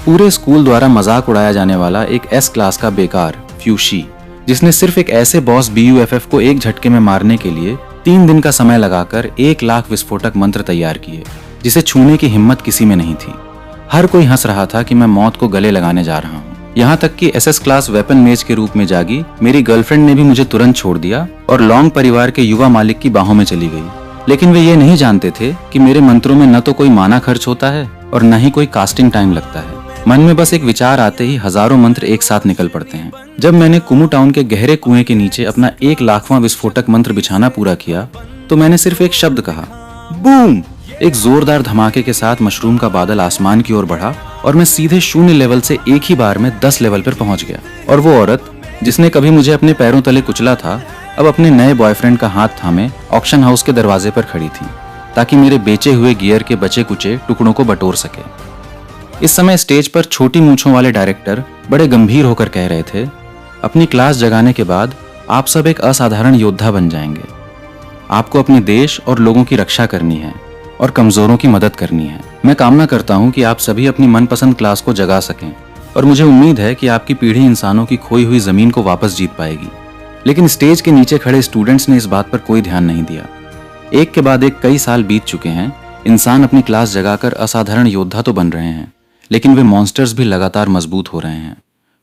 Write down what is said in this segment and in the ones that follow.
पूरे स्कूल द्वारा मजाक उड़ाया जाने वाला एक एस क्लास का बेकार फ्यूशी, जिसने सिर्फ एक ऐसे बॉस BUFF को एक झटके में मारने के लिए 3 दिन का समय लगाकर 1 लाख विस्फोटक मंत्र तैयार किए, जिसे छूने की हिम्मत किसी में नहीं थी। हर कोई हंस रहा था कि मैं मौत को गले लगाने जा रहा हूँ। यहाँ तक कि SS क्लास वेपन मेज के रूप में जागी मेरी गर्लफ्रेंड ने भी मुझे तुरंत छोड़ दिया और लॉन्ग परिवार के युवा मालिक की बाहों में चली गई। लेकिन वे ये नहीं जानते थे कि मेरे मंत्रों में न तो कोई माना खर्च होता है और न ही कोई कास्टिंग टाइम लगता है। मन में बस एक विचार आते ही हजारों मंत्र एक साथ निकल पड़ते हैं। जब मैंने कुमू टाउन के गहरे कुएं के नीचे अपना 1 लाखवां विस्फोटक मंत्र बिछाना पूरा किया तो मैंने सिर्फ एक शब्द कहा, बूम। एक जोरदार धमाके के साथ मशरूम का बादल आसमान की ओर बढ़ा और मैं सीधे 0 लेवल से एक ही बार में 10 लेवल पर पहुंच गया। और वो औरत जिसने कभी मुझे अपने पैरों तले कुचला था, अब अपने नए बॉयफ्रेंड का हाथ थामे ऑक्शन हाउस के दरवाजे पर खड़ी थी ताकि मेरे बेचे हुए गियर के बचे कुचे टुकड़ों को बटोर सके। इस समय स्टेज पर छोटी मूंछों वाले डायरेक्टर बड़े गंभीर होकर कह रहे थे, अपनी क्लास जगाने के बाद आप सब एक असाधारण योद्धा बन जाएंगे। आपको अपने देश और लोगों की रक्षा करनी है और कमजोरों की मदद करनी है। मैं कामना करता हूं कि आप सभी अपनी मनपसंद क्लास को जगा सकें और मुझे उम्मीद है कि आपकी पीढ़ी इंसानों की खोई हुई जमीन को वापस जीत पाएगी। लेकिन स्टेज के नीचे खड़े स्टूडेंट्स ने इस बात पर कोई ध्यान नहीं दिया। एक के बाद एक कई साल बीत चुके हैं। इंसान अपनी क्लास जगाकर असाधारण योद्धा तो बन रहे हैं, लेकिन वे मॉन्स्टर्स भी लगातार मजबूत हो रहे हैं।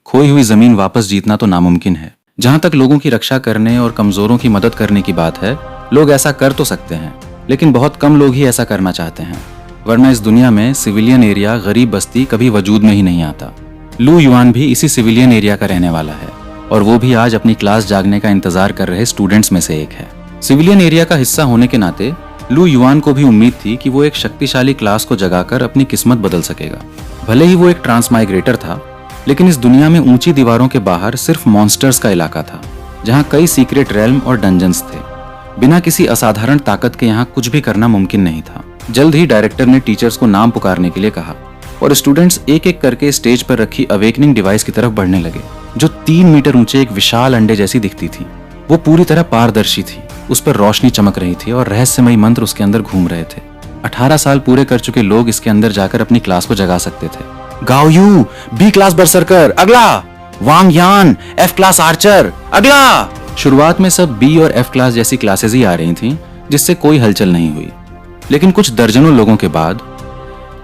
खोई हुई जमीन वापस जीतना तो नामुमकिन है। जहां तक लोगों की रक्षा करने और कमजोरों की मदद करने की बात है, लोग ऐसा कर तो सकते हैं, लेकिन बहुत कम लोग ही ऐसा करना चाहते हैं। वरना इस दुनिया में सिविलियन एरिया, गरीब बस्ती कभी वजूद में ही नहीं आता। लू युआन भी इसी सिविलियन एरिया का रहने वाला है और वो भी आज अपनी क्लास जागने का इंतजार कर रहे स्टूडेंट्स में से एक है। सिविलियन एरिया का हिस्सा होने के नाते लू युआन को भी उम्मीद थी कि वो एक शक्तिशाली क्लास को जगाकर अपनी किस्मत बदल सकेगा। भले ही वो एक ट्रांसमाइग्रेटर था, लेकिन इस दुनिया में ऊंची दीवारों के बाहर सिर्फ मॉन्स्टर्स का इलाका था, जहां कई सीक्रेट रेल्म और डंजन्स थे। बिना किसी असाधारण ताकत के यहाँ कुछ भी करना मुमकिन नहीं था। जल्द ही डायरेक्टर ने टीचर्स को नाम पुकारने के लिए कहा और स्टूडेंट्स एक एक करके स्टेज पर रखी अवेकनिंग डिवाइस की तरफ बढ़ने लगे, जो 3 मीटर ऊंचे एक विशाल अंडे जैसी दिखती थी। वो पूरी तरह पारदर्शी थी, उस पर रोशनी चमक रही थी और रहस्यमयी मंत्र उसके अंदर घूम रहे थे। 18 साल पूरे कर चुके लोग इसके अंदर जाकर अपनी क्लास को जगा सकते थे। गाओ यू, B क्लास बरसरकर अगला, वांग यान, F क्लास आर्चर अगला। शुरुआत में सब B और F क्लास जैसी क्लासेस ही आ रही थीं, जिससे कोई हलचल नहीं हुई। लेकिन कुछ दर्जनों लोगों के बाद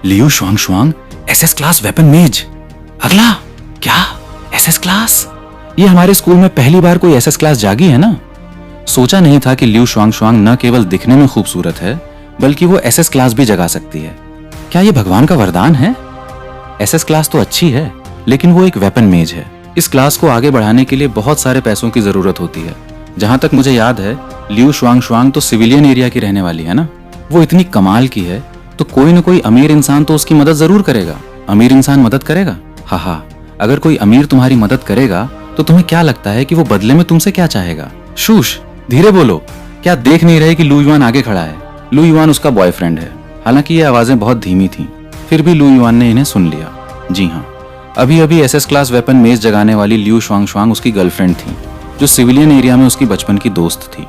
लियू शुआंग शुआंग SS क्लास वेपन मेज अगला। क्या SS क्लास? ये हमारे स्कूल में पहली बार कोई SS क्लास जागी है ना। सोचा नहीं था कि लियू शुआंग शुआंग न केवल दिखने में खूबसूरत है, बल्कि वो SS क्लास भी जगा सकती है। क्या ये भगवान का वरदान है? SS क्लास तो अच्छी है, लेकिन वो एक वेपन मेज है। इस क्लास को आगे बढ़ाने के लिए बहुत सारे पैसों की जरूरत होती है। जहां तक मुझे याद है, लियू शुआंग शुआंग तो सिविलियन एरिया की रहने वाली है ना। वो इतनी कमाल की है तो कोई न कोई अमीर इंसान तो उसकी मदद जरूर करेगा। अमीर इंसान मदद करेगा? हा, अगर कोई अमीर तुम्हारी मदद करेगा तो तुम्हें क्या लगता है कि वो बदले में तुमसे क्या चाहेगा? शूश, धीरे बोलो। क्या देख नहीं रहे कि लू युआन आगे खड़ा है? लू युआन उसका बॉयफ्रेंड है। हालांकि ये आवाजें बहुत धीमी थीं, फिर भी लू युआन ने इन्हें सुन लिया। जी हाँ, अभी अभी SS क्लास वेपन मेज जगाने वाली लियू शुआंग शुआंग उसकी गर्लफ्रेंड थी, जो सिविलियन एरिया में उसकी बचपन की दोस्त थी।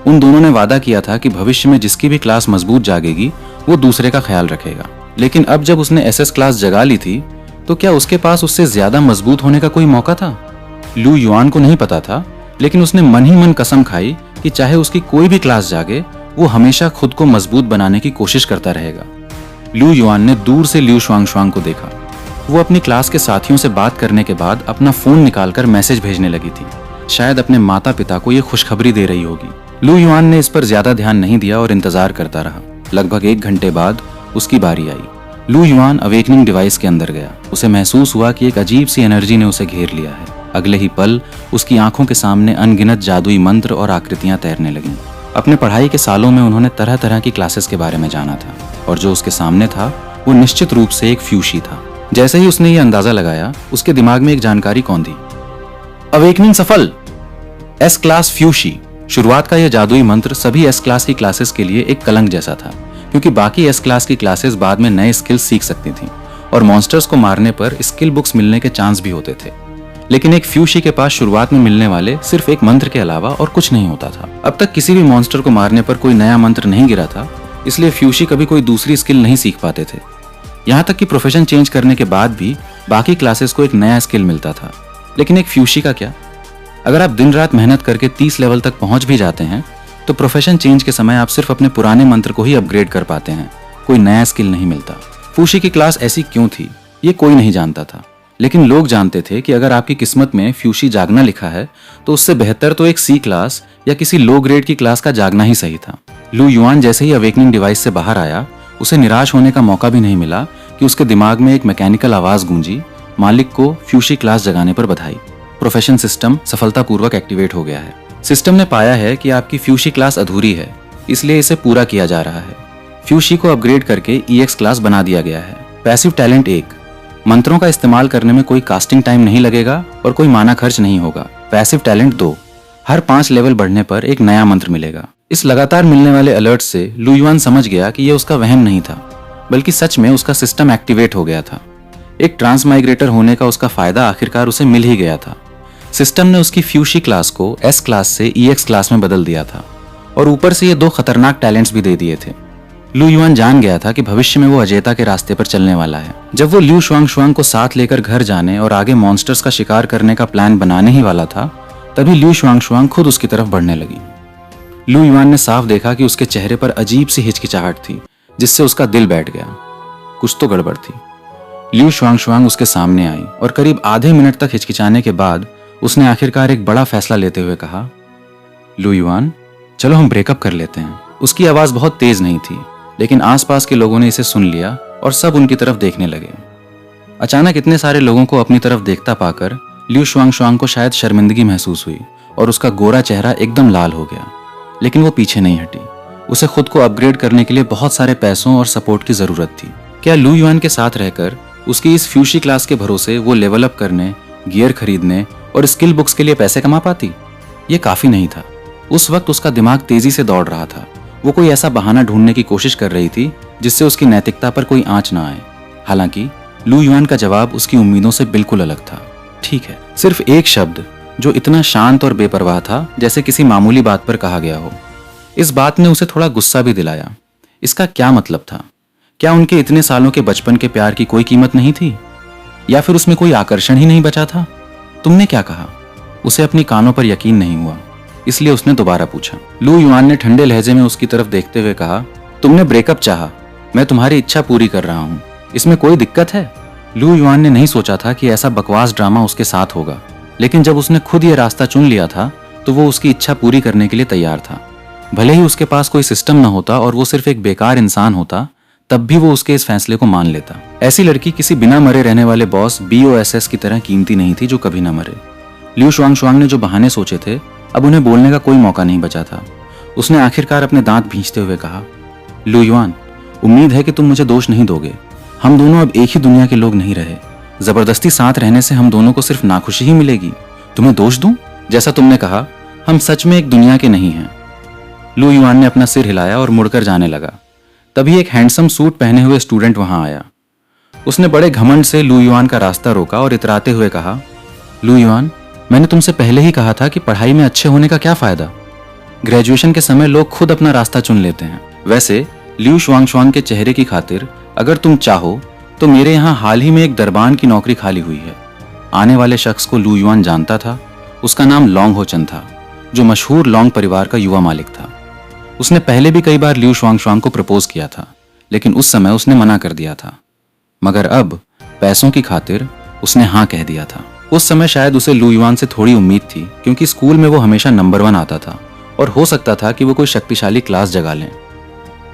उन दोनों ने वादा किया था कि भविष्य में जिसकी भी क्लास मजबूत जागेगी वो दूसरे का ख्याल रखेगा। लेकिन अब जब उसने SS क्लास जगा ली थी, तो क्या उसके पास उससे ज्यादा मजबूत होने का कोई मौका था? लू युआन को नहीं पता था, लेकिन उसने मन ही मन कसम खाई कि चाहे उसकी कोई भी क्लास जागे, वो हमेशा खुद को मजबूत बनाने की कोशिश करता रहेगा। लू युआन ने दूर से लियू शुआंग शुआंग को देखा। वो अपनी क्लास के साथियों से बात करने के बाद अपना फोन निकालकर मैसेज भेजने लगी थी। शायद अपने माता पिता को ये खुशखबरी दे रही होगी। लू युआन ने इस पर ज्यादा ध्यान नहीं दिया और इंतजार करता रहा। लगभग 1 घंटे बाद उसकी बारी आई। लू युआन अवेकनिंग डिवाइस के अंदर गया। उसे महसूस हुआ कि एक अजीब सी एनर्जी ने उसे घेर लिया है। अगले ही पल उसकी आंखों के सामने अनगिनत जादुई मंत्र और आकृतियां तैरने लगीं। अपने पढ़ाई के सालों में उन्होंने तरह तरह की क्लासेस के बारे में जाना था, और जो उसके सामने था वो निश्चित रूप से एक फ्यूशी था। जैसे ही उसने ये अंदाजा लगाया, उसके दिमाग में एक जानकारी कौंधी। अवेकनिंग सफल। S class Fushi. शुरुआत का यह जादुई मंत्र सभी S क्लास की क्लासेस के लिए एक कलंक जैसा था, क्योंकि बाकी S क्लास की क्लासेस बाद में नए स्किल्स सीख सकती थीं और मॉन्स्टर्स को मारने पर स्किल बुक्स मिलने के चांस भी होते थे। लेकिन एक फ्यूशी के पास शुरुआत में मिलने वाले सिर्फ एक मंत्र के अलावा और कुछ नहीं होता था। अब तक किसी भी मॉन्स्टर को मारने पर कोई नया मंत्र नहीं गिरा था, इसलिए फ्यूशी कभी कोई दूसरी स्किल नहीं सीख पाते थे। यहाँ तक कि प्रोफेशन चेंज करने के बाद भी बाकी क्लासेस को एक नया स्किल मिलता था, लेकिन एक फ्यूशी का क्या? अगर आप दिन रात मेहनत करके 30 लेवल तक पहुंच भी जाते हैं तो प्रोफेशन चेंज के समय आप सिर्फ अपने पुराने मंत्र को ही अपग्रेड कर पाते हैं, कोई नया स्किल नहीं मिलता। फ्यूशी की क्लास ऐसी क्यों थी ये कोई नहीं जानता था, लेकिन लोग जानते थे कि अगर आपकी किस्मत में फ्यूशी जागना लिखा है तो उससे बेहतर तो एक सी क्लास या किसी लो ग्रेड की क्लास का जागना ही सही था। लू युआन जैसे ही अवेकनिंग डिवाइस से बाहर आया, उसे निराश होने का मौका भी नहीं मिला कि उसके दिमाग में एक मैकेनिकल आवाज गूंजी, मालिक को फ्यूशी क्लास जगाने पर बधाई। प्रोफेशन सिस्टम सफलतापूर्वक एक्टिवेट हो गया है। सिस्टम ने पाया है कि आपकी फ्यूशी क्लास अधूरी है, इसलिए इसे पूरा किया जा रहा है। फ्यूशी को अपग्रेड करके EX क्लास बना दिया गया है। पैसिव टैलेंट 1, मंत्रों का इस्तेमाल करने में कोई कास्टिंग टाइम नहीं लगेगा और कोई माना खर्च नहीं होगा। पैसिव टैलेंट 2, हर 5 लेवल बढ़ने पर एक नया मंत्र मिलेगा। इस लगातार मिलने वाले अलर्ट से लू युआन समझ गया कि यह उसका वहम नहीं था, बल्कि सच में उसका सिस्टम एक्टिवेट हो गया था। एक ट्रांसमाइग्रेटर होने का उसका फायदा आखिरकार उसे मिल ही गया था। सिस्टम ने उसकी फ्यूशी क्लास को S क्लास से EX क्लास में बदल दिया था और ऊपर से ये 2 खतरनाक टैलेंट्स भी दे दिए थे। लू युआन जान गया था कि भविष्य में वो अजेता के रास्ते पर चलने वाला है। जब वो ल्यू शुआंग को साथ लेकर घर जाने और आगे मॉन्स्टर्स का शिकार करने का प्लान बनाने ही वाला था, तभी ल्यू शुआंग खुद उसकी तरफ बढ़ने लगी। लू युआन ने साफ देखा कि उसके चेहरे पर अजीब सी हिचकिचाहट थी, जिससे उसका दिल बैठ गया। कुछ तो गड़बड़ थी। ल्यू शुआंग उसके सामने आई और करीब आधे मिनट तक हिचकिचाने के बाद उसने आखिरकार एक बड़ा फैसला लेते हुए कहा, लू युआन, चलो हम ब्रेकअप कर लेते हैं। उसकी आवाज बहुत तेज नहीं थी, लेकिन आसपास के लोगों ने इसे सुन लिया और सब उनकी तरफ देखने लगे। अचानक इतने सारे लोगों को अपनी तरफ देखता पाकर ल्यू शुआंग को शायद शर्मिंदगी महसूस हुई और उसका गोरा चेहरा एकदम लाल हो गया। लेकिन वो पीछे नहीं हटी। उसे खुद को अपग्रेड करने के लिए बहुत सारे पैसों और सपोर्ट की जरूरत थी। क्या लू युआन के साथ रहकर उसकी इस फ्यूशी क्लास के भरोसे वो लेवल अप करने, गियर खरीदने और स्किल बुक्स के लिए पैसे कमा पाती? ये काफी नहीं था। उस वक्त उसका दिमाग तेजी से दौड़ रहा था। वो कोई ऐसा बहाना ढूंढने की कोशिश कर रही थी जिससे उसकी नैतिकता पर कोई आंच ना आए। हालांकि लू युआन का जवाब उसकी उम्मीदों से बिल्कुल अलग था। ठीक है, सिर्फ एक शब्द जो इतना शांत और बेपरवाह था जैसे किसी मामूली बात पर कहा गया हो। इस बात ने उसे थोड़ा गुस्सा भी दिलाया। इसका क्या मतलब था? क्या उनके इतने सालों के बचपन के प्यार की कोई कीमत नहीं थी, या फिर उसमें कोई आकर्षण ही नहीं बचा था? तुमने क्या कहा? उसे अपनी कानों पर यकीन नहीं हुआ, इसलिए उसने दोबारा पूछा। लू युआन ने ठंडे लहजे में उसकी तरफ देखते हुए कहा, तुमने ब्रेकअप चाहा, मैं तुम्हारी इच्छा पूरी कर रहा हूं, इसमें कोई दिक्कत है? लू युआन ने नहीं सोचा था कि ऐसा बकवास ड्रामा उसके साथ होगा, लेकिन जब उसने खुद ये रास्ता चुन लिया था तो वो उसकी इच्छा पूरी करने के लिए तैयार था। भले ही उसके पास कोई सिस्टम न होता और वो सिर्फ एक बेकार इंसान होता, तब भी वो उसके इस फैसले को मान लेता। ऐसी लड़की किसी बिना मरे रहने वाले बॉस BOSS की तरह कीमती नहीं थी जो कभी न मरे। ल्यू शुआंग ने जो बहाने सोचे थे, अब उन्हें बोलने का कोई मौका नहीं बचा था। उसने आखिरकार अपने दांत भींचते हुए कहा, लू युआन, उम्मीद है कि तुम मुझे दोष नहीं दोगे। हम दोनों अब एक ही दुनिया के लोग नहीं रहे। जबरदस्ती साथ रहने से हम दोनों को सिर्फ नाखुशी ही मिलेगी। तुम्हें दोष दूं? जैसा तुमने कहा, हम सच में एक दुनिया के नहीं हैं। लू युआन ने अपना सिर हिलाया और मुड़कर जाने लगा। तभी एक हैंडसम सूट पहने हुए स्टूडेंट वहां आया। उसने बड़े घमंड से लू युआन का रास्ता रोका और इतराते हुए कहा, लू युआन, मैंने तुमसे पहले ही कहा था कि पढ़ाई में अच्छे होने का क्या फायदा। ग्रेजुएशन के समय लोग खुद अपना रास्ता चुन लेते हैं। वैसे ल्यू शुआंग के चेहरे की खातिर अगर तुम चाहो तो मेरे यहाँ हाल ही में एक दरबान की नौकरी खाली हुई है। आने वाले शख्स को लू युआन जानता था। उसका नाम लॉन्ग होचन था, जो मशहूर लॉन्ग परिवार का युवा मालिक था। उसने पहले भी कई बार ल्यू शुआंग को प्रपोज किया था, लेकिन उस समय उसने मना कर दिया था। मगर अब पैसों की खातिर उसने हाँ कह दिया था। उस समय शायद उसे लू युआन से थोड़ी उम्मीद थी, क्योंकि स्कूल में वो हमेशा नंबर 1 आता था और हो सकता था कि वो कोई शक्तिशाली क्लास जगा लें।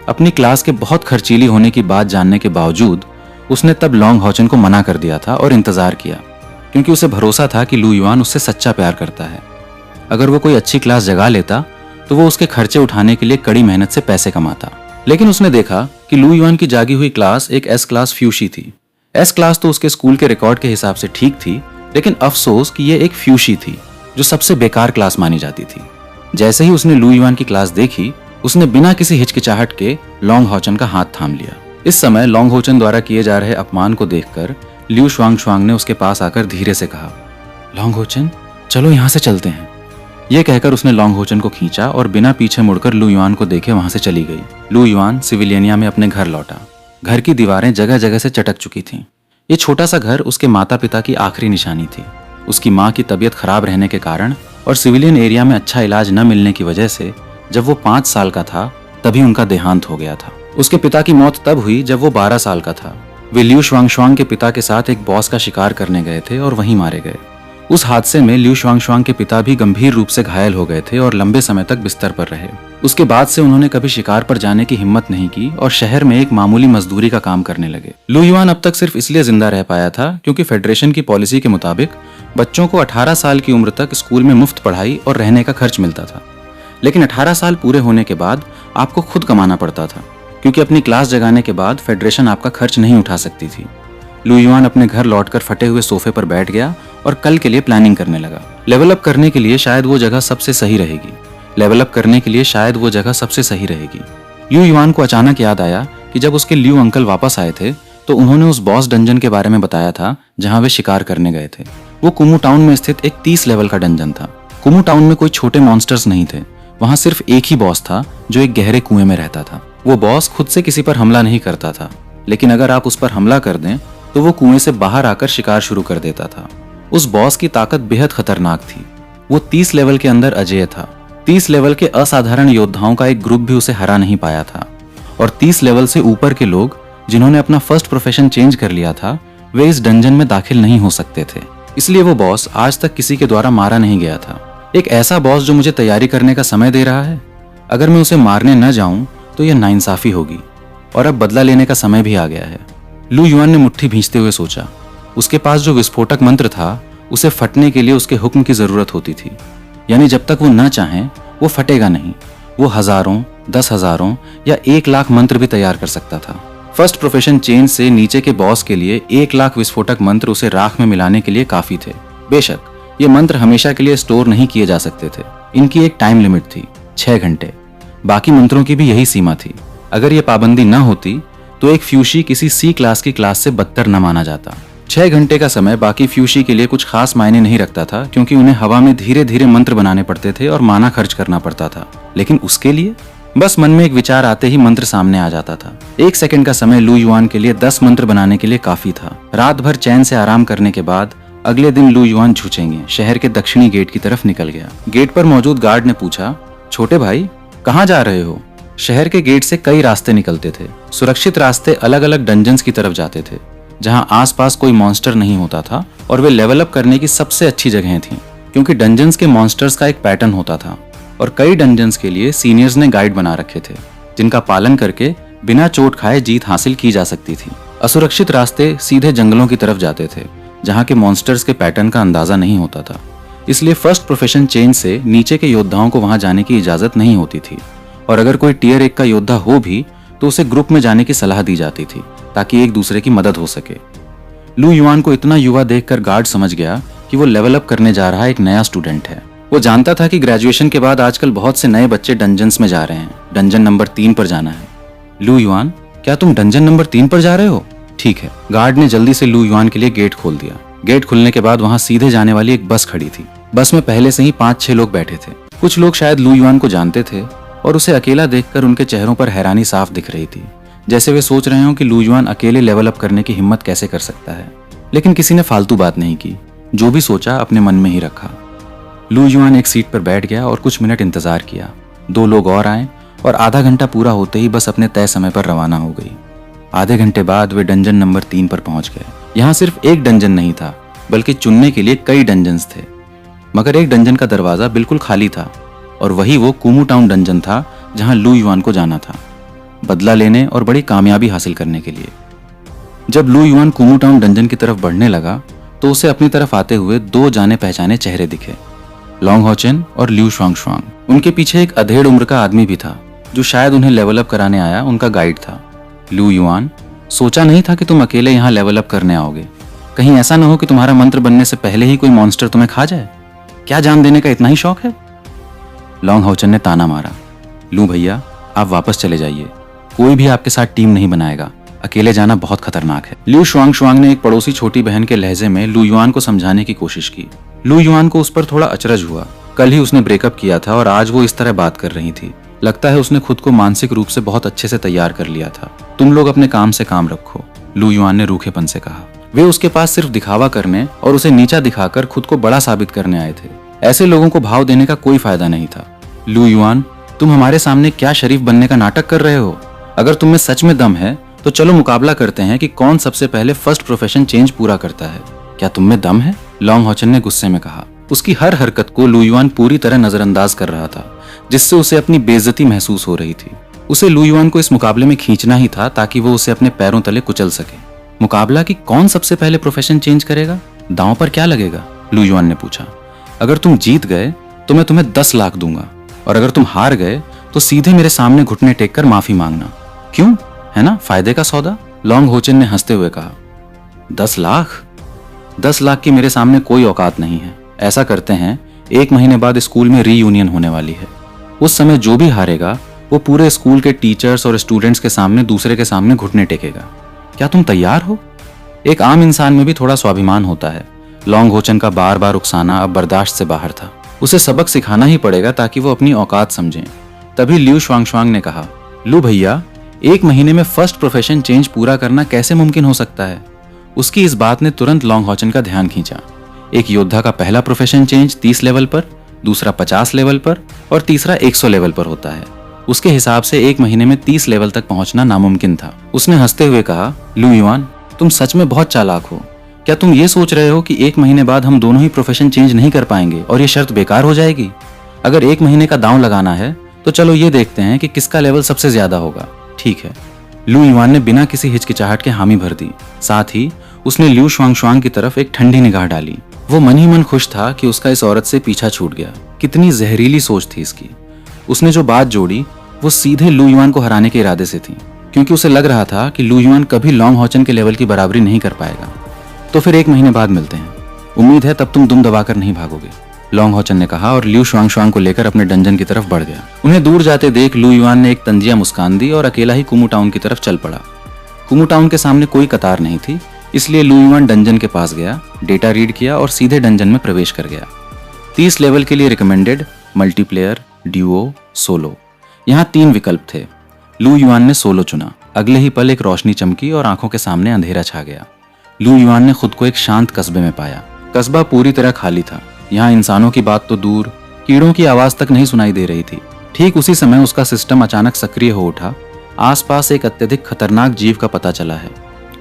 अपनी क्लास के बहुत खर्चीली होने की बात जानने के बावजूद उसने तब लॉन्ग होचन को मना कर दिया था और इंतजार किया, क्योंकि उसे भरोसा था कि लू युआन उससे सच्चा प्यार करता है। अगर वो कोई अच्छी क्लास जगा लेता तो वो उसके खर्चे उठाने के लिए कड़ी मेहनत से पैसे कमाता। लेकिन उसने देखा कि लू युआन की जागी हुई क्लास एक S क्लास फ्यूशी थी। S क्लास तो उसके स्कूल के रिकॉर्ड के हिसाब से ठीक थी, लेकिन अफसोस कि ये एक फ्यूशी थी जो सबसे बेकार क्लास मानी जाती थी। जैसे ही उसने लू युआन की क्लास देखी, उसने बिना किसी हिचकिचाहट के लॉन्ग होचन का हाथ थाम लिया। इस समय लॉन्ग होचन द्वारा किए जा रहे अपमान को देखकर ल्यू शुआंग ने उसके पास आकर धीरे से कहा, लॉन्ग होचन, चलो यहाँ से चलते हैं। यह कहकर उसने लॉन्ग होचन को खींचा और बिना पीछे मुड़कर लू युआन को देखे वहां से चली गई। लू युआन सिविलियनिया में अपने घर लौटा। घर की दीवारें जगह जगह से चटक चुकी थीं, ये छोटा सा घर उसके माता पिता की आखिरी निशानी थी। उसकी माँ की तबीयत खराब रहने के कारण और सिविलियन एरिया में अच्छा इलाज न मिलने की वजह से जब वो 5 साल का था तभी उनका देहांत हो गया था। उसके पिता की मौत तब हुई जब वो 12 साल का था। वे लियू शुआंगशुआंग के पिता के साथ एक बॉस का शिकार करने गए थे और वहीं मारे गए। उस हादसे में लियू शुआंगशुआंग के पिता भी गंभीर रूप से घायल हो गए थे और लंबे समय तक बिस्तर पर रहे। उसके बाद से उन्होंने कभी शिकार पर जाने की हिम्मत नहीं की और शहर में एक मामूली मजदूरी का काम करने लगे। लू युआन अब तक सिर्फ इसलिए जिंदा रह पाया था क्योंकि फेडरेशन की पॉलिसी के मुताबिक बच्चों को 18 साल की उम्र तक स्कूल में मुफ्त पढ़ाई और रहने का खर्च मिलता था। लेकिन 18 साल पूरे होने के बाद आपको खुद कमाना पड़ता था, क्योंकि अपनी क्लास जगाने के बाद फेडरेशन आपका खर्च नहीं उठा सकती थी। लू युआन अपने घर लौटकर फटे हुए सोफे पर बैठ गया और कल के लिए प्लानिंग करने लगा। लेवल अप करने के लिए शायद वो जगह सबसे सही रहेगी। लू युआन को अचानक याद आया कि जब उसके लियू अंकल वापस आए थे तो उन्होंने उस बॉस डंजन के बारे में बताया था जहां वे शिकार करने गए थे। वो कुमू टाउन में स्थित एक 30 लेवल का डंजन था। कुमू टाउन में कोई छोटे मॉन्स्टर्स नहीं थे। वहां सिर्फ एक ही बॉस था जो एक गहरे कुएं में रहता था। वो बॉस खुद से किसी पर हमला नहीं करता था, लेकिन अगर आप उस पर हमला कर दें तो वो कुएं से बाहर आकर शिकार शुरू कर देता था। उस बॉस की ताकत बेहद खतरनाक थी। वो 30 लेवल के अंदर अजेय था। 30 लेवल के असाधारण योद्धाओं का एक ग्रुप भी उसे हरा नहीं पाया था, और 30 लेवल से ऊपर के लोग जिन्होंने अपना फर्स्ट प्रोफेशन चेंज कर लिया था वे इस डंजन में दाखिल नहीं हो सकते थे। इसलिए वो बॉस आज तक किसी के द्वारा मारा नहीं गया था। एक ऐसा बॉस जो मुझे तैयारी करने का समय दे रहा है, अगर मैं उसे मारने न जाऊं तो यह नाइंसाफी होगी, और अब बदला लेने का समय भी आ गया है। लू युआन ने मुट्ठी भींचते हुए सोचा। उसके पास जो विस्फोटक मंत्र था उसे फटने के लिए उसके हुक्म की जरूरत होती थी, यानी जब तक वो न चाहें वो फटेगा नहीं। वो हजारों, 10,000 या 1 लाख मंत्र भी तैयार कर सकता था। फर्स्ट प्रोफेशन चेंज से नीचे के बॉस के लिए 1 लाख विस्फोटक मंत्र उसे राख में मिलाने के लिए काफी थे। बेशक ये मंत्र हमेशा के लिए स्टोर नहीं किए जा सकते थे। इनकी एक टाइम लिमिट थी, 6 घंटे। बाकी मंत्रों की भी यही सीमा थी। अगर ये पाबंदी न होती तो एक फ्यूशी किसी सी क्लास की क्लास से बदतर न माना जाता। 6 घंटे का समय बाकी फ्यूशी के लिए कुछ खास मायने नहीं रखता था, क्योंकि उन्हें हवा में धीरे धीरे मंत्र बनाने पड़ते थे और माना खर्च करना पड़ता था। लेकिन उसके लिए बस मन में एक विचार आते ही मंत्र सामने आ जाता था। 1 सेकंड का समय लू युआन के लिए 10 मंत्र बनाने के लिए काफी था। रात भर चैन से आराम करने के बाद अगले दिन लू युआन झुचेंगे शहर के दक्षिणी गेट की तरफ निकल गया। गेट पर मौजूद गार्ड ने पूछा, छोटे भाई कहाँ जा रहे हो? शहर के गेट से कई रास्ते निकलते थे। सुरक्षित रास्ते अलग अलग डंजन्स की तरफ जाते थे, जहां आसपास कोई मॉन्स्टर नहीं होता था, और वे लेवल अप करने की सबसे अच्छी जगहें थीं, क्योंकि डंजन्स के मॉन्स्टर्स का एक पैटर्न होता था और कई डंजन्स के लिए सीनियर्स ने गाइड बना रखे थे, जिनका पालन करके बिना चोट खाए जीत हासिल की जा सकती थी। असुरक्षित रास्ते सीधे जंगलों की तरफ जाते थे, जहां के मॉन्स्टर्स के पैटर्न का अंदाजा नहीं होता था। इसलिए फर्स्ट प्रोफेशन चेंज से नीचे के योद्धाओं को वहां जाने की इजाजत नहीं होती थी, और अगर कोई टियर 1 का योद्धा हो भी तो उसे ग्रुप में जाने की सलाह दी जाती थी, ताकि एक दूसरे की मदद हो सके। लू युआन को इतना युवा देखकर गार्ड समझ गया कि वो लेवल अप करने जा रहा एक नया स्टूडेंट है। वो जानता था कि ग्रेजुएशन के बाद आजकल बहुत से नए बच्चे डंजन्स में जा रहे हैं। डंजन नंबर 3 पर जाना है। लू युआन, क्या तुम डंजन नंबर 3 पर जा रहे हो? ठीक है। गार्ड ने जल्दी से लू युआन के लिए गेट खोल दिया। गेट खुलने के बाद वहां सीधे जाने वाली एक बस खड़ी थी। बस में पहले से ही 5-6 लोग बैठे थे। कुछ लोग शायद लू युआन को जानते थे, और उसे अकेला देखकर उनके चेहरों पर हैरानी साफ दिख रही थी, जैसे वे सोच रहे हो कि लू युआन अकेले लेवल अप करने की हिम्मत कैसे कर सकता है। लेकिन किसी ने फालतू बात नहीं की। जो भी सोचा अपने मन में ही रखा। लू युआन एक सीट पर बैठ गया और कुछ मिनट इंतजार किया। 2 लोग और आए और आधा घंटा पूरा होते ही बस अपने तय समय पर रवाना हो गई। आधे घंटे बाद वे डंजन नंबर 3 पर पहुंच गए। यहाँ सिर्फ एक डंजन नहीं था, बल्कि चुनने के लिए कई डंजन्स थे। मगर एक डंजन का दरवाजा बिल्कुल खाली था, और वही वो कुमू टाउन डंजन था जहां लू युआन को जाना था, बदला लेने और बड़ी कामयाबी हासिल करने के लिए। जब लू युआन कुमू टाउन डंजन की तरफ बढ़ने लगा तो उसे अपनी तरफ आते हुए 2 जाने पहचाने चेहरे दिखे, लॉन्ग होचेन और लियू शुआंगशुआंग। उनके पीछे एक अधेड़ उम्र का आदमी भी था, जो शायद उन्हें लेवल अप कराने आया उनका गाइड था। लू युआन, सोचा नहीं था कि तुम अकेले यहाँ लेवल अप करने आओगे। कहीं ऐसा न हो कि तुम्हारा मंत्र बनने से पहले ही कोई मॉन्स्टर तुम्हें खा जाए। क्या जान देने का इतना ही शौक है? लॉन्ग होचेन ने ताना मारा। लू भैया, आप वापस चले जाइए। कोई भी आपके साथ टीम नहीं बनाएगा। अकेले जाना बहुत खतरनाक है। लियू शुआंगशुआंग ने एक पड़ोसी छोटी बहन के लहजे में लू युआन को समझाने की कोशिश की। लू युआन को उस पर थोड़ा अचरज हुआ। कल ही उसने ब्रेकअप किया था और आज वो इस तरह बात कर रही थी। लगता है उसने खुद को मानसिक रूप से बहुत अच्छे से तैयार कर लिया था। तुम लोग अपने काम से काम रखो, लू युआन ने रूखेपन से कहा। वे उसके पास सिर्फ दिखावा करने और उसे नीचा दिखाकर खुद को बड़ा साबित करने आए थे। ऐसे लोगों को भाव देने का कोई फायदा नहीं था। लू युआन, तुम हमारे सामने क्या शरीफ बनने का नाटक कर रहे हो? अगर तुम में सच में दम है तो चलो मुकाबला करते हैं कि कौन सबसे पहले फर्स्ट प्रोफेशन चेंज पूरा करता है। क्या तुम में दम है? लॉन्ग होचन ने गुस्से में कहा। उसकी हर हरकत को लू युआन पूरी तरह नजरअंदाज कर रहा था, जिससे उसे अपनी बेइज्जती महसूस हो रही थी। उसे लू युआन को इस मुकाबले में खींचना ही था ताकि वो उसे अपने पैरों तले कुचल सके। मुकाबला कि कौन सबसे पहले प्रोफेशन चेंज करेगा? दांव पर क्या लगेगा? लू युआन ने पूछा। अगर तुम जीत गए तो मैं तुम्हें 10 लाख दूंगा, और अगर तुम हार गए तो सीधे मेरे सामने घुटने टेक कर माफी मांगना। क्यों, है ना फायदे का सौदा? लॉन्ग होचन ने हंसते हुए कहा। 10 लाख? 10 लाख की मेरे सामने कोई औकात नहीं है। ऐसा करते हैं, 1 महीने बाद स्कूल में रीयूनियन होने वाली है। उस समय जो भी हारेगा वो पूरे स्कूल के टीचर्स और स्टूडेंट्स के सामने दूसरे के सामने घुटने टेकेगा। क्या तुम तैयार हो? एक आम इंसान में भी थोड़ा स्वाभिमान होता है। लॉन्ग होचन का बार बार उकसाना अब बर्दाश्त से बाहर था। उसे सबक सिखाना ही पड़ेगा ताकि वो अपनी औकात समझें। तभी ल्यू शुआंगशुआंग ने कहा, लू भैया, 1 महीने में फर्स्ट प्रोफेशन चेंज पूरा करना कैसे मुमकिन हो सकता है? उसकी इस बात ने तुरंत लॉन्ग होचन का ध्यान खींचा। एक योद्धा का पहला प्रोफेशन चेंज 30 लेवल पर, दूसरा 50 लेवल पर और तीसरा 100 लेवल पर होता है। उसके हिसाब से 1 महीने में 30 लेवल तक पहुंचना नामुमकिन था। उसने हंसते हुए कहा, लू युआन, तुम सच में बहुत चालाक हो। क्या तुम ये सोच रहे हो कि 1 महीने बाद हम दोनों ही प्रोफेशन चेंज नहीं कर पाएंगे और ये शर्त बेकार हो जाएगी? अगर 1 महीने का दांव लगाना है तो चलो ये देखते हैं कि किसका लेवल सबसे ज्यादा होगा। ठीक है। लू युआन ने बिना किसी हिचकिचाहट के हामी भर दी। साथ ही उसने ल्यू शुआंगशुआंग की तरफ एक ठंडी निगाह डाली। वो मन ही मन खुश था कि उसका इस औरत से पीछा छूट गया। कितनी जहरीली सोच थी इसकी। उसने जो बात जोड़ी वो सीधे लू युआन को हराने के इरादे से थी, क्योंकि उसे लग रहा था कि लू युआन कभी लॉन्ग होचन के लेवल की बराबरी नहीं कर पाएगा। तो फिर 1 महीने बाद मिलते हैं। उम्मीद है तब तुम दुम दबाकर नहीं भागोगे, लॉन्ग होचन ने कहा और ल्यू शुआंगशुआंग को लेकर अपने डंजन की तरफ बढ़ गया। उन्हें दूर जाते देख लू युआन ने एक तंजिया मुस्कान दी और अकेला ही कुमू टाउन की तरफ चल पड़ा। कुमू टाउन के सामने कोई कतार नहीं थी, इसलिए लू युआन डंजन के पास गया, डेटा रीड किया और सीधे डंजन में प्रवेश कर गया। 30 लेवल के लिए रिकमेंडेड, मल्टीप्लेयर, ड्यूओ, सोलो, यहाँ 3 विकल्प थे। लू युआन ने सोलो चुना। अगले ही पल एक रोशनी चमकी और आंखों के सामने अंधेरा छा गया। लू युआन ने खुद को एक शांत कस्बे में पाया। कस्बा पूरी तरह खाली था। यहाँ इंसानों की बात तो दूर, कीड़ों की आवाज तक नहीं सुनाई दे रही थी। ठीक उसी समय उसका सिस्टम अचानक सक्रिय हो उठा। आसपास एक अत्यधिक खतरनाक जीव का पता चला है।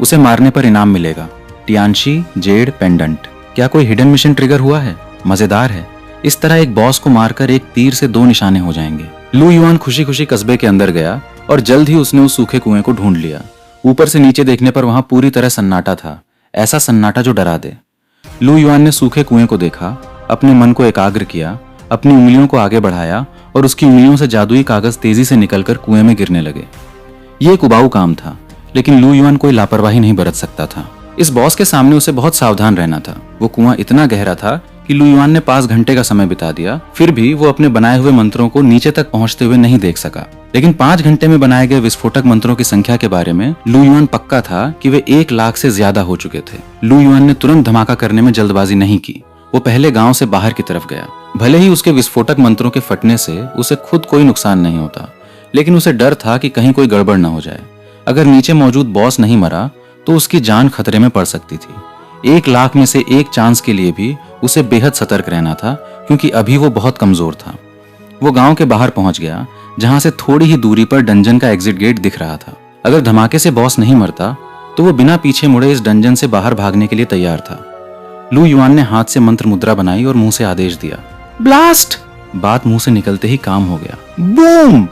उसे मारने पर इनाम मिलेगा, टियानशी जेड पेंडेंट। क्या कोई हिडन मिशन ट्रिगर हुआ है? मजेदार है। इस तरह एक बॉस को मारकर एक तीर से 2 निशाने हो जाएंगे। लू युआन खुशी खुशी कस्बे के अंदर गया और जल्द ही उसने उस सूखे कुएं को ढूंढ लिया। ऊपर से नीचे देखने पर वहां पूरी तरह सन्नाटा था, ऐसा सन्नाटा जो डरा दे। लू युआन ने सूखे कुएं को देखा, अपने मन को एकाग्र किया, अपनी उंगलियों को आगे बढ़ाया और उसकी उंगलियों से जादुई कागज तेजी से निकलकर कुएं में गिरने लगे। ये एक उबाऊ काम था, लेकिन लू युआन कोई लापरवाही नहीं बरत सकता था। इस बॉस के सामने उसे बहुत सावधान रहना था। वो कुआं इतना गहरा था कि लू युआन ने 5 घंटे का समय बिता दिया, फिर भी वो अपने बनाए हुए मंत्रों को नीचे तक पहुंचते हुए नहीं देख सका। लेकिन 5 घंटे में बनाए गए विस्फोटक मंत्रों की संख्या के बारे में लू युआन पक्का था कि वे 1 लाख से ज्यादा हो चुके थे। लू युआन ने तुरंत धमाका करने में जल्दबाजी नहीं की। वो पहले गांव से बाहर की तरफ गया। भले ही उसके विस्फोटक मंत्रों के फटने से उसे खुद कोई नुकसान नहीं होता, लेकिन उसे डर था कि कहीं कोई गड़बड़ न हो जाए। अगर नीचे मौजूद बॉस नहीं मरा तो उसकी जान खतरे में पड़ सकती थी। 1 लाख में से 1 चांस के लिए भी उसे बेहद सतर्क रहना था, क्योंकि अभी वो बहुत कमजोर था। वो गांव के बाहर पहुंच गया, जहां से थोड़ी ही दूरी पर डंजन का एग्जिट गेट दिख रहा था। अगर धमाके से बॉस नहीं मरता तो वो बिना पीछे मुड़े इस डंजन से बाहर भागने के लिए तैयार था। लू युआन ने हाथ से मंत्र मुद्रा बनाई और मुंह से आदेश दिया, ब्लास्ट। बात मुंह से निकलते ही काम हो गया। बूम!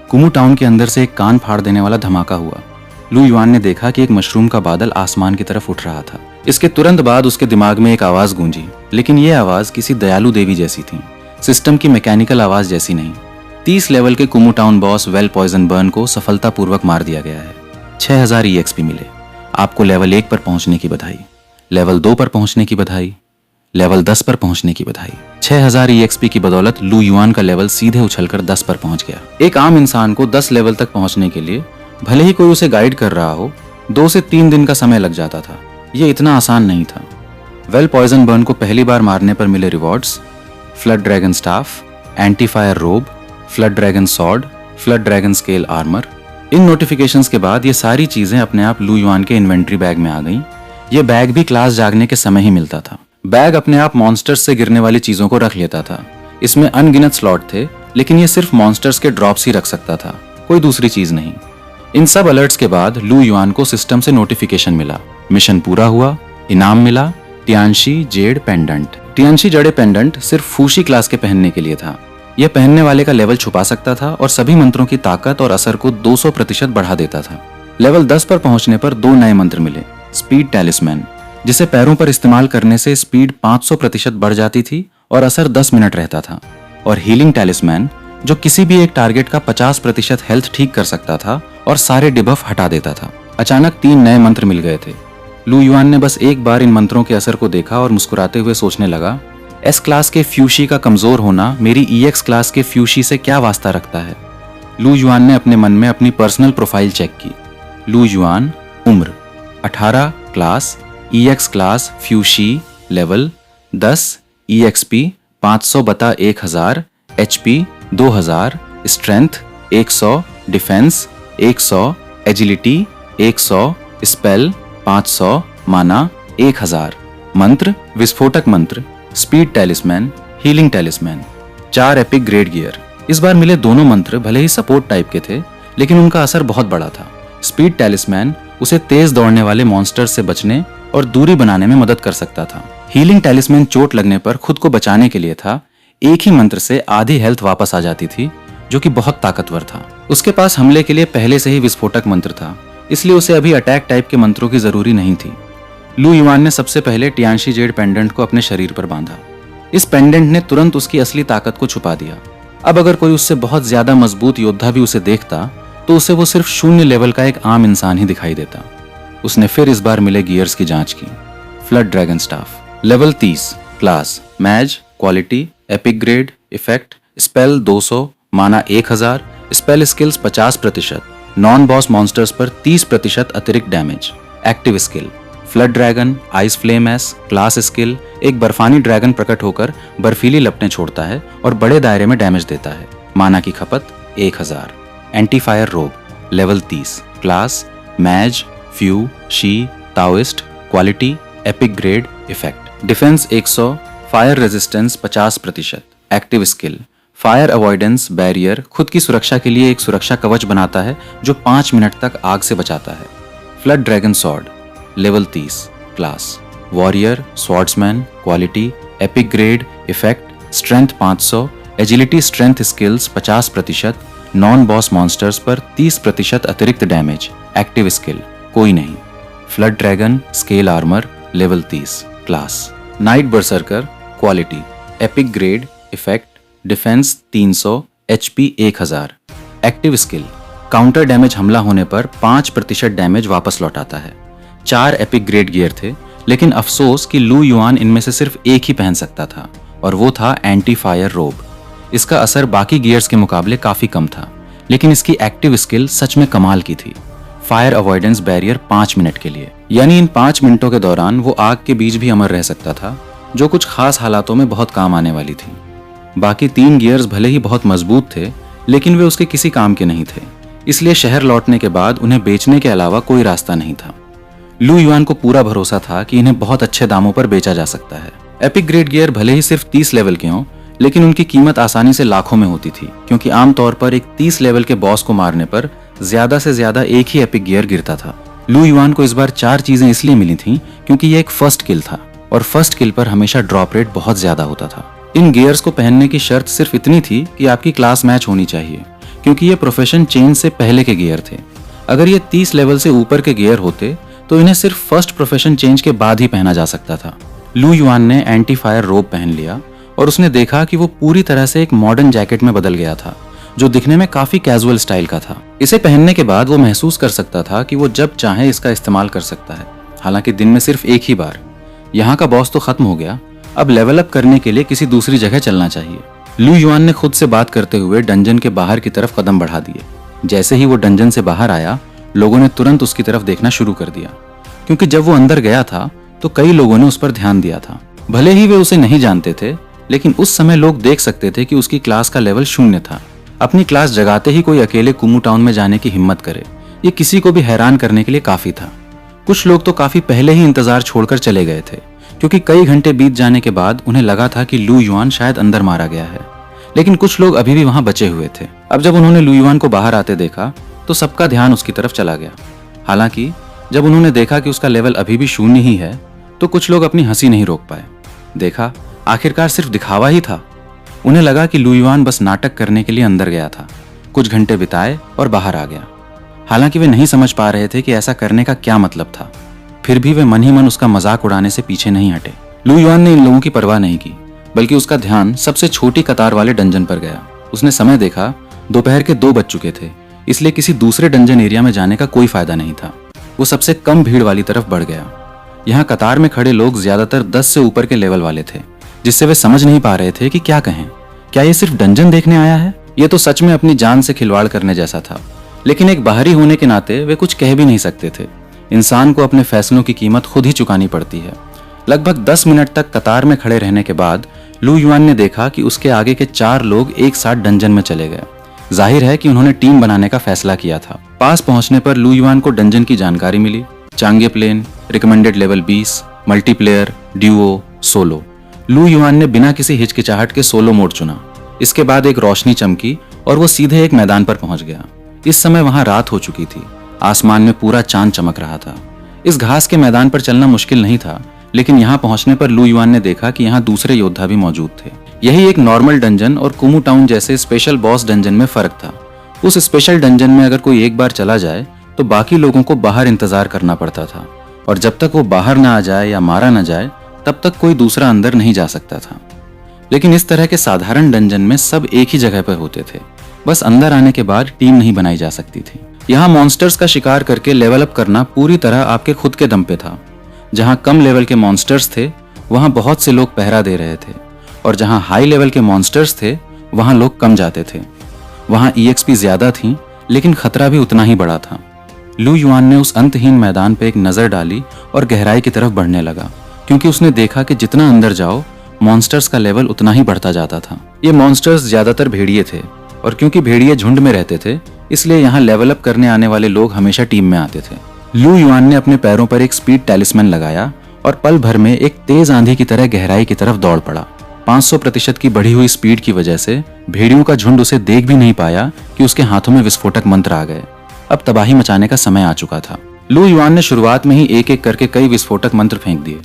कुमू टाउन के अंदर से एक कान फाड़ देने वाला धमाका हुआ। लू युआन ने देखा कि एक मशरूम का बादल आसमान की तरफ उठ रहा था। इसके तुरंत बाद उसके दिमाग में एक आवाज गूंजी, लेकिन ये आवाज किसी दयालु देवी जैसी थी, सिस्टम की मैकेनिकल आवाज जैसी नहीं। 30 लेवल के कुमू टाउन बॉस वेल पॉइजन बर्न को सफलतापूर्वक मार दिया गया है। 6000 EXP मिले। आपको लेवल 1 पर पहुंचने की बधाई, लेवल 2 पर पहुंचने की बधाई, लेवल 10 पर पहुंचने की बधाई। 6000 EXP की बदौलत लू युआन का लेवल सीधे उछलकर 10 पर पहुंच गया। एक आम इंसान को 10 लेवल तक पहुंचने के लिए भले ही कोई उसे गाइड कर रहा हो, 2 से 3 दिन का समय लग जाता था। ये इतना आसान नहीं था। वेल पॉइजन बर्न को पहली बार मारने पर मिले rewards, flood dragon staff, anti fire robe, flood dragon sword, flood dragon scale armour. इन नोटिफिकेशंस के बाद ये सारी चीजें अपने आप लू युआन के इन्वेंट्री बैग में आ गईं। ये बैग भी क्लास जागने के समय ही मिलता था। बैग अपने आप मॉन्स्टर्स से गिरने वाली चीजों को रख लेता था। इसमें अनगिनत स्लॉट थे, लेकिन ये सिर्फ मॉन्स्टर्स के ड्रॉप्स ही रख सकता था, कोई दूसरी चीज नहीं। इन सब अलर्ट्स के बाद लू युआन को सिस्टम से नोटिफिकेशन मिला, मिशन पूरा हुआ, इनाम मिला, टियानशी जेड पेंडेंट। टियानशी जड़े पेंडेंट सिर्फ फूशी क्लास के पहनने के लिए था। यह पहनने वाले का लेवल छुपा सकता था और सभी मंत्रों की ताकत और असर को 200% बढ़ा देता था। लेवल 10 पर पहुंचने पर 2 नए मंत्र मिले। स्पीड टैलिस्मैन, जिसे पैरों पर इस्तेमाल करने से स्पीड 500% बढ़ जाती थी और असर 10 मिनट रहता था। और हीलिंग टैलिस्मैन, जो किसी भी एक टारगेट का 50% हेल्थ ठीक कर सकता था और सारे डिबफ हटा देता था। अचानक 3 नए मंत्र मिल गए थे। लू युआन ने बस एक बार इन मंत्रों के असर को देखा और मुस्कुराते हुए सोचने लगा, एस क्लास के फ्यूशी का कमजोर होना मेरी ईएक्स क्लास के फ्यूशी से क्या वास्ता रखता है। लू युआन ने अपने मन में अपनी पर्सनल प्रोफाइल चेक की। लू युआन, उम्र 18, class EX class Fushi, level 10, EXP 500/1000, HP 2000, strength 100, defence 100, agility 100, spell 500, mana 1000। मंत्र विस्फोटक मंत्र, speed talisman, healing talisman. 4 epic grade gear. इस बार मिले दोनों मंत्र भले ही सपोर्ट टाइप के थे, लेकिन उनका असर बहुत बड़ा था। स्पीड टैलिस्मैन उसे तेज दौड़ने वाले मॉन्स्टर्स से बचने और दूरी बनाने में मदद कर सकता था। हीलिंग टैलिस्मैन चोट लगने पर खुद को बचाने के लिए था। एक ही मंत्र से आधी हेल्थ वापस आ जाती थी, जो कि बहुत ताकतवर था। उसके पास हमले के लिए पहले से ही विस्फोटक मंत्र था, इसलिए उसे अभी अटैक टाइप के मंत्रों की जरूरी नहीं थी। लू युआन ने सबसे पहले टियानशी जेड पेंडेंट को अपने शरीर पर बांधा। इस पेंडेंट ने तुरंत उसकी असली ताकत को छुपा दिया। अब अगर कोई उससे बहुत ज्यादा मजबूत योद्धा भी उसे देखता तो उसे वो सिर्फ 0 लेवल का एक आम इंसान ही दिखाई देता। उसने फिर इस बार मिले गियर्स की जांच की। Flood dragon staff, level 30, class mage, quality epic grade, effect spell 200, mana 1000, spell skills 50%, non boss monsters पर 30% अतिरिक्त damage. Active skill flood dragon, ice flame S, class skill एक बर्फानी ड्रैगन प्रकट होकर बर्फीली लपटें छोड़ता है और बड़े दायरे में डैमेज देता है। माना की खपत 1000। Anti fire robe, level 30, class mage, Fushi, Taoist, quality epic grade, effect defence 100, fire resistance 50%। Active skill fire avoidance barrier खुद की सुरक्षा के लिए एक सुरक्षा कवच बनाता है जो 5 मिनट तक आग से बचाता है। Flood dragon sword, level 30, class warrior, swordsman, quality epic grade, effect strength 500, agility strength skills 50%, non boss monsters पर 30% अतिरिक्त डैमेज। एक्टिव स्किल कोई नहीं। Flood dragon scale armour, level 30, class knight berserker, quality epic grade, effect defence 300, HP 1000। Active skill counter damage हमला होने पर 5% damage वापस लौटाता है। 4 epic grade gear थे, लेकिन अफसोस कि लू युआन इनमें से सिर्फ एक ही पहन सकता था और वो था एंटी फायर रोब। इसका असर बाकी गियर्स के मुकाबले काफी कम था, लेकिन इसकी एक्टिव स्किल सच में कमाल की थी। फायर अवॉइडेंस बैरियर 5 मिनट के लिए, यानी इन 5 मिनटों के दौरान वो आग के बीच भी अमर रह सकता था, जो कुछ खास हालातों में बहुत काम आने वाली थी। बाकी 3 गियर्स भले ही बहुत मजबूत थे, लेकिन वे उसके किसी काम के नहीं थे, इसलिए शहर लौटने के बाद उन्हें बेचने के अलावा कोई रास्ता नहीं था। लू युआन को पूरा भरोसा था कि इन्हें बहुत अच्छे दामों पर बेचा जा सकता है। एपिक ग्रेड गियर भले ही सिर्फ 30 लेवल के हों, लेकिन उनकी कीमत आसानी से लाखों में होती थी, क्योंकि आमतौर पर एक 30 लेवल के बॉस को मारने पर ज्यादा से ज्यादा एक ही एपिक गियर गिरता था। लू युआन को इस बार 4 चीजें इसलिए मिली थीं क्योंकि यह एक फर्स्ट किल था, और फर्स्ट किल पर हमेशा ड्रॉप रेट बहुत ज्यादा होता था। इन गियर्स को पहनने की शर्त सिर्फ इतनी थी कि आपकी क्लास मैच होनी चाहिए, क्योंकि ये प्रोफेशन चेंज से पहले के गियर थे। अगर ये 30 लेवल से ऊपर के गियर होते तो इन्हें सिर्फ फर्स्ट प्रोफेशन चेंज के बाद ही पहना जा सकता था। लू युआन ने एंटी फायर रोब पहन लिया और उसने देखा कि वो पूरी तरह से एक मॉडर्न जैकेट में बदल गया था, जो दिखने में काफी कैजुअल स्टाइल का था। इसे पहनने के बाद वो महसूस कर सकता था कि वो जब चाहे इसका इस्तेमाल कर सकता है, हालांकि दिन में सिर्फ एक ही बार। यहाँ का बॉस तो खत्म हो गया, अब लेवल अप करने के लिए किसी दूसरी जगह चलना चाहिए। लू युआन ने खुद से बात करते हुए डंजन के बाहर की तरफ कदम बढ़ा दिए। जैसे ही वो डंजन से बाहर आया, लोगों ने तुरंत उसकी तरफ देखना शुरू कर दिया, क्योंकि जब वो अंदर गया था तो कई लोगों ने उस पर ध्यान दिया था। भले ही वे उसे नहीं जानते थे, लेकिन उस समय लोग देख सकते थे कि उसकी क्लास का लेवल 0 था। अपनी क्लास जगाते ही कोई अकेले कुमू टाउन में जाने की हिम्मत करे, ये किसी को भी हैरान करने के लिए काफी था। कुछ लोग तो काफी पहले ही इंतजार छोड़कर चले गए थे, क्योंकि कई घंटे बीत जाने के बाद उन्हें लगा था कि लू युआन शायद अंदर मारा गया है। लेकिन कुछ लोग अभी भी वहां बचे हुए थे। अब जब उन्होंने लू युआन को बाहर आते देखा तो सबका ध्यान उसकी तरफ चला गया। हालांकि जब उन्होंने देखा कि उसका लेवल अभी भी 0 ही है तो कुछ लोग अपनी हंसी नहीं रोक पाए। देखा, आखिरकार सिर्फ दिखावा ही था। उन्हें लगा कि लू युआन बस नाटक करने के लिए अंदर गया था, कुछ घंटे बिताए और बाहर आ गया। हालांकि वे नहीं समझ पा रहे थे कि ऐसा करने का क्या मतलब था। फिर भी वे मन ही मन उसका मजाक उड़ाने से पीछे नहीं हटे। लू युआन ने इन लोगों की परवाह नहीं की, बल्कि उसका ध्यान सबसे छोटी कतार वाले डंजन पर गया। उसने समय देखा, दोपहर के 2 बज चुके थे, इसलिए किसी दूसरे डंजन एरिया में जाने का कोई फायदा नहीं था। वो सबसे कम भीड़ वाली तरफ बढ़ गया। यहाँ कतार में खड़े लोग ज्यादातर 10 से ऊपर के लेवल वाले थे, जिससे वे समझ नहीं पा रहे थे कि क्या कहें। क्या ये सिर्फ डंजन देखने आया है? ये तो सच में अपनी जान से खिलवाड़ करने जैसा था। लेकिन एक बाहरी होने के नाते वे कुछ कह भी नहीं सकते थे। इंसान को अपने फैसलों की कीमत खुद ही चुकानी पड़ती है। लगभग 10 मिनट तक कतार में खड़े रहने के बाद लू युआन ने देखा कि उसके आगे के 4 लोग एक साथ डंजन में चले गए। जाहिर है कि उन्होंने टीम बनाने का फैसला किया था। पास पहुंचने पर लू युआन को डंजन की जानकारी मिली। Chang'e plane, recommended level 20, multiplayer, duo, solo. Lu Yuan ने बिना किसी हिचकिचाहट के सोलो मोड चुना। इसके बाद एक रोशनी चमकी और वो सीधे एक मैदान पर पहुंच गया। इस समय वहां रात हो चुकी थी। आसमान में पूरा चांद चमक रहा था। इस घास के मैदान पर चलना मुश्किल नहीं था, लेकिन यहाँ पहुंचने पर लू युआन ने देखा कि यहाँ दूसरे योद्धा भी मौजूद थे। यही एक नॉर्मल डंजन और कुमू टाउन जैसे स्पेशल बॉस डंजन में फर्क था। उस स्पेशल डंजन में अगर कोई एक बार चला जाए तो बाकी लोगों को बाहर इंतजार करना पड़ता था, और जब तक वो बाहर ना आ जाए या मारा ना जाए तब तक कोई दूसरा अंदर नहीं जा सकता था। लेकिन इस तरह के साधारण डंजन में सब एक ही जगह पर होते थे। बस अंदर आने के बाद टीम नहीं बनाई जा सकती थी। यहाँ मॉन्स्टर्स का शिकार करके लेवल अप करना पूरी तरह आपके खुद के दम पे था। जहाँ कम लेवल के मॉन्स्टर्स थे वहाँ बहुत से लोग पहरा दे रहे थे, और जहाँ हाई लेवल के मॉन्स्टर्स थे वहाँ लोग कम जाते थे। वहाँ EXP ज्यादा थी, लेकिन खतरा भी उतना ही बड़ा था। लू युआन ने उस अंतहीन मैदान पे एक नजर डाली और गहराई की तरफ बढ़ने लगा, क्योंकि उसने देखा कि जितना अंदर जाओ मॉन्स्टर्स का लेवल उतना ही बढ़ता जाता था। ये मॉन्स्टर्स ज्यादातर भेड़िए थे, और क्योंकि भेड़िए झुंड में रहते थे इसलिए यहाँ लेवल अप करने आने वाले लोग हमेशा टीम में आते थे। लू युआन ने अपने पैरों पर एक स्पीड टैलिस्मैन लगाया और पल भर में एक तेज आंधी की तरह गहराई की तरफ दौड़ पड़ा। 500% की बढ़ी हुई स्पीड की वजह से भेड़ियों का झुंड उसे देख भी नहीं पाया कि उसके हाथों में विस्फोटक मंत्र आ गए। अब तबाही मचाने का समय आ चुका था। लू युआन ने शुरुआत में ही एक एक करके कई विस्फोटक मंत्र फेंक दिए।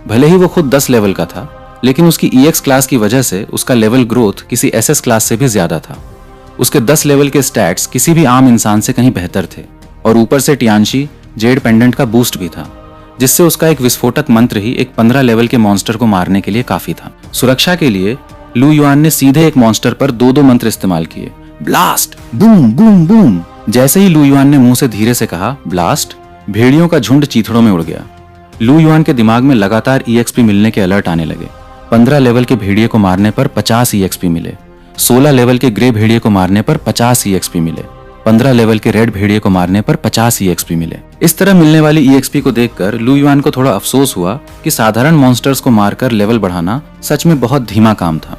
भले ही वो खुद 10 लेवल का था, लेकिन उसकी EX क्लास की वजह से उसका लेवल ग्रोथ किसी SS क्लास से भी ज्यादा था। उसके 10 लेवल के स्टैट्स किसी भी आम इंसान से कहीं बेहतर थे, और ऊपर से टियानशी जेड पेंडेंट का बूस्ट भी था, जिससे उसका एक विस्फोटक मंत्र ही एक 15 लेवल के मॉन्स्टर को मारने के लिए काफी था। सुरक्षा के लिए लू युआन ने सीधे एक मॉन्स्टर पर 2-2 मंत्र इस्तेमाल किए। Blast, boom boom boom. जैसे ही लू युआन ने मुंह से धीरे से कहा ब्लास्ट, भेड़ियों का झुंड चीथड़ों में उड़ गया। लू युआन के दिमाग में लगातार EXP मिलने के अलर्ट आने लगे। 15 लेवल के भेड़िए को मारने पर 50 EXP मिले। 16 लेवल के ग्रे भेड़िए को मारने पर 50 EXP मिले। 15 लेवल के रेड भेड़िए को मारने पर 50 EXP मिले। इस तरह मिलने वाली EXP को देखकर लू युआन को थोड़ा अफसोस हुआ कि साधारण मॉन्स्टर्स को मारकर लेवल बढ़ाना सच में बहुत धीमा काम था।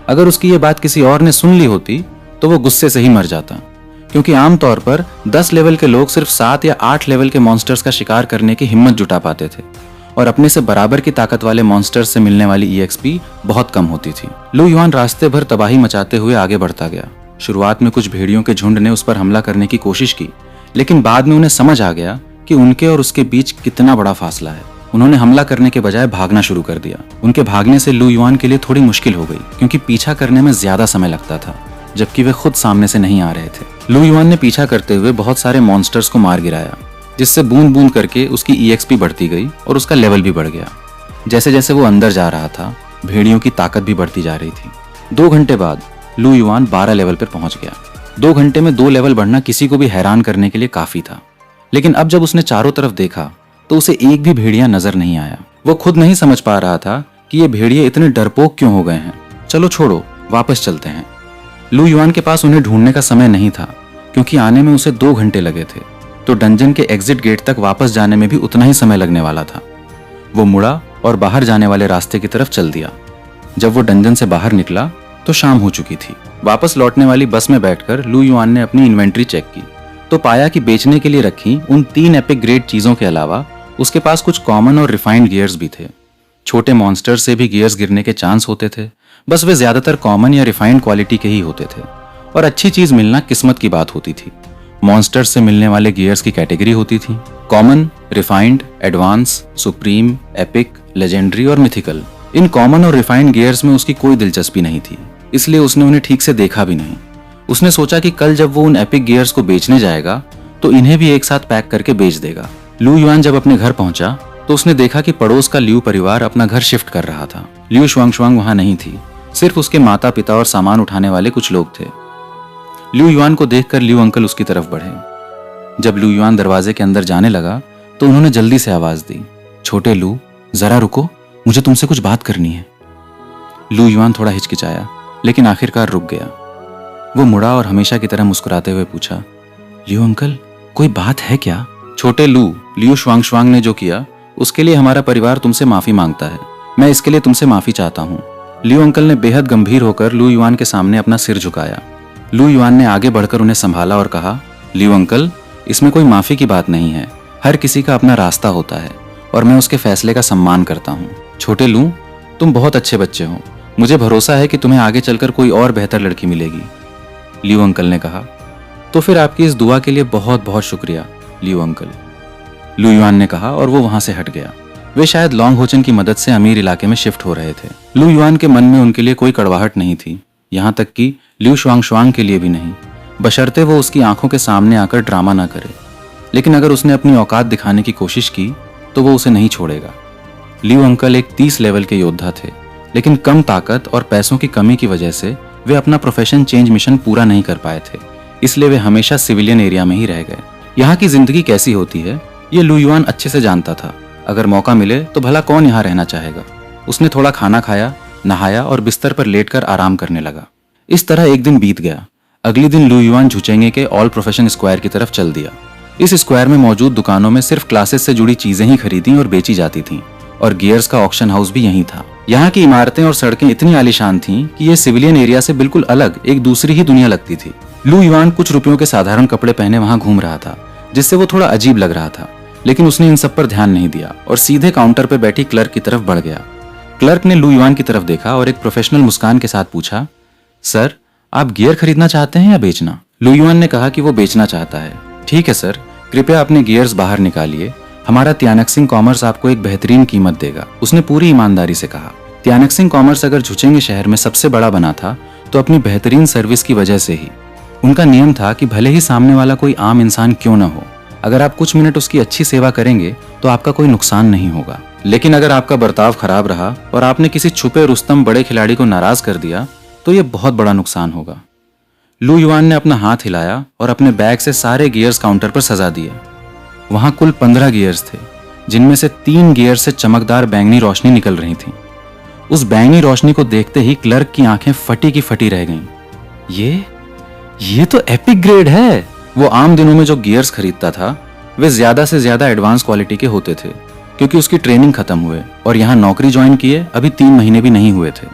अगर उसकी ये बात किसी और ने सुन ली होती तो वो गुस्से से ही मर जाता, क्योंकि आमतौर पर 10 लेवल के लोग सिर्फ 7 या 8 लेवल के मॉन्स्टर्स का शिकार करने की हिम्मत जुटा पाते थे, और अपने से बराबर की ताकत वाले मॉन्स्टर्स से मिलने वाली EXP बहुत कम होती थी। लू युआन रास्ते भर तबाही मचाते हुए आगे बढ़ता गया। शुरुआत में कुछ भेड़ियों के झुंड ने उस पर हमला करने की कोशिश की, लेकिन बाद में उन्हें समझ आ गया कि उनके और उसके बीच कितना बड़ा फासला है। उन्होंने हमला करने के बजाय भागना शुरू कर दिया। उनके भागने से लू युआन के लिए थोड़ी मुश्किल हो गई, क्योंकि पीछा करने में ज्यादा समय लगता था, जबकि वे खुद सामने से नहीं आ रहे थे। लू युआन ने पीछा करते हुए बहुत सारे मॉन्स्टर्स को मार गिराया, जिससे बूंद बूंद करके उसकी EXP बढ़ती गई और उसका लेवल भी बढ़ गया। जैसे जैसे वो अंदर जा रहा था, भेड़ियों की ताकत भी बढ़ती जा रही थी। 2 घंटे बाद लू युआन 12 लेवल पर पहुंच गया। 2 घंटे में 2 लेवल बढ़ना किसी को भी हैरान करने के लिए काफी था। लेकिन अब जब उसने चारों तरफ देखा तो उसे एक भी भेड़िया नजर नहीं आया। वो खुद नहीं समझ पा रहा था कि ये भेड़िए इतने डरपोक क्यों हो गए हैं। चलो छोड़ो, वापस चलते हैं। लू युआन के पास उन्हें ढूंढने का समय नहीं था, क्योंकि आने में उसे 2 घंटे लगे थे, तो डंजन के एग्जिट गेट तक वापस जाने में भी उतना ही समय लगने वाला था। वो मुड़ा और बाहर जाने वाले रास्ते की तरफ चल दिया। जब वो डंजन से बाहर निकला तो शाम हो चुकी थी। वापस लौटने वाली बस में बैठकर लू युआन ने अपनी इन्वेंट्री चेक की तो पाया कि बेचने के लिए रखी उन 3 एपिक ग्रेड चीजों के अलावा उसके पास कुछ कॉमन और रिफाइंड गियर्स भी थे। छोटे मॉन्स्टर से भी गियर्स गिरने के चांस होते थे, बस वे ज्यादातर कॉमन या रिफाइंड क्वालिटी के ही होते थे। और अच्छी चीज मिलना किस्मत की बात होती थी। मॉन्स्टर से मिलने वाले गियर्स की कैटेगरी होती थी: common, refined, advance, supreme, epic, legendary और मिथिकल। इन कॉमन और रिफाइंड गियर्स में उसकी कोई दिलचस्पी नहीं थी, इसलिए उसने उन्हें ठीक से देखा भी नहीं। उसने सोचा कि कल जब वो उन एपिक गियर्स को बेचने जाएगा तो इन्हें भी एक साथ पैक करके बेच देगा। लू युआन जब अपने घर पहुंचा तो उसने देखा कि पड़ोस का लियू परिवार अपना घर शिफ्ट कर रहा था। लियू शुआंगशुआंग वहां नहीं थी, सिर्फ उसके माता पिता और सामान उठाने वाले कुछ लोग थे। लियू युआन को देखकर लियू अंकल उसकी तरफ बढ़े। जब लियू युआन दरवाजे के अंदर जाने लगा तो उन्होंने जल्दी से आवाज दी, छोटे लू, जरा रुको, मुझे तुमसे कुछ बात करनी है। लू युआन थोड़ा हिचकिचाया, लेकिन आखिरकार रुक गया। वो मुड़ा और हमेशा की तरह मुस्कुराते हुए पूछा, लियू अंकल, कोई बात है क्या? छोटे लू, लियू शुआंगशुआंग ने जो किया उसके लिए हमारा परिवार तुमसे माफी मांगता है। मैं इसके लिए तुमसे माफी चाहता हूँ। लियू अंकल ने बेहद गंभीर होकर लू युआन के सामने अपना सिर झुकाया। लू युआन ने आगे बढ़कर उन्हें संभाला और कहा, लियू अंकल, इसमें कोई माफी की बात नहीं है। हर किसी का अपना रास्ता होता है और मैं उसके फैसले का सम्मान करता हूँ। छोटे लू, तुम बहुत अच्छे बच्चे हो। मुझे भरोसा है कि तुम्हें आगे चलकर कोई और बेहतर लड़की मिलेगी। लियू अंकल ने कहा, तो फिर आपकी इस दुआ के लिए बहुत बहुत शुक्रिया लियू अंकल। लू युआन ने कहा और वो वहां से हट गया। वे शायद लॉन्ग होचन की मदद से अमीर इलाके में शिफ्ट हो रहे थे। लू युआन के मन में उनके लिए कोई कड़वाहट नहीं थी, यहाँ तक कि लियू शुआंगशुआंग के लिए भी नहीं, बशर्ते वो उसकी आंखों के सामने आकर ड्रामा ना करे। लेकिन अगर उसने अपनी औकात दिखाने की कोशिश की तो वो उसे नहीं छोड़ेगा। लियू अंकल एक 30 लेवल के योद्धा थे, लेकिन कम ताकत और पैसों की कमी की वजह से वे अपना प्रोफेशन चेंज मिशन पूरा नहीं कर पाए थे, इसलिए वे हमेशा सिविलियन एरिया में ही रह गए। यहाँ की जिंदगी कैसी होती है ये लू युआन अच्छे से जानता था। अगर मौका मिले तो भला कौन यहाँ रहना चाहेगा। उसने थोड़ा खाना खाया, नहाया और बिस्तर पर लेटकर आराम करने लगा। इस तरह एक दिन बीत गया। अगले दिन लू युआन झुचेंगे के ऑल प्रोफेशन स्क्वायर की तरफ चल दिया। इस स्क्वायर में मौजूद दुकानों में सिर्फ क्लासेस से जुड़ी चीजें ही खरीदी और बेची जाती थीं, और गियर्स का ऑक्शन हाउस भी यहीं था। यहाँ की इमारतें और सड़कें इतनी आलीशान थीं कि ये सिविलियन एरिया से बिल्कुल अलग एक दूसरी ही दुनिया लगती थी। लू युआन कुछ रुपयों के साधारण कपड़े पहने वहां घूम रहा था, जिससे वो थोड़ा अजीब लग रहा था, लेकिन उसने इन सब पर ध्यान नहीं दिया और सीधे काउंटर पर बैठी क्लर्क की तरफ बढ़ गया। क्लर्क ने लू युआन की तरफ देखा और एक प्रोफेशनल मुस्कान के साथ पूछा, सर, आप गियर खरीदना चाहते हैं या बेचना? लू युआन ने कहा कि वो बेचना चाहता है। ठीक है सर, कृपया अपने गियर्स बाहर निकालिए। हमारा त्यानक्सिंग कॉमर्स आपको एक बेहतरीन कीमत देगा, उसने पूरी ईमानदारी से कहा। त्यानक्सिंग कॉमर्स अगर झुचेंगे शहर में सबसे बड़ा बना था तो अपनी बेहतरीन सर्विस की वजह से ही। उनका नियम था कि भले ही सामने वाला कोई आम इंसान क्यों न हो, अगर आप कुछ मिनट उसकी अच्छी सेवा करेंगे तो आपका कोई नुकसान नहीं होगा। लेकिन अगर आपका बर्ताव खराब रहा और आपने किसी छुपे रुस्तम बड़े खिलाड़ी को नाराज कर दिया तो ये बहुत बड़ा नुकसान होगा। लू युआन ने अपना हाथ हिलाया और अपने बैग से सारे गियर्स काउंटर पर सजा दिए। वहां कुल 15 गियर्स थे, जिनमें से 3 गियर से चमकदार बैंगनी रोशनी निकल रही थी। उस बैंगनी रोशनी को देखते ही क्लर्क की आंखें फटी की फटी रह गईं। ये तो एपिक ग्रेड है। वो आम दिनों में जो गियर्स खरीदता था वे ज्यादा से ज्यादा एडवांस क्वालिटी के होते थे, क्योंकि उसकी ट्रेनिंग खत्म हुए और यहाँ नौकरी ज्वाइन किए अभी 3 महीने भी नहीं हुए थे।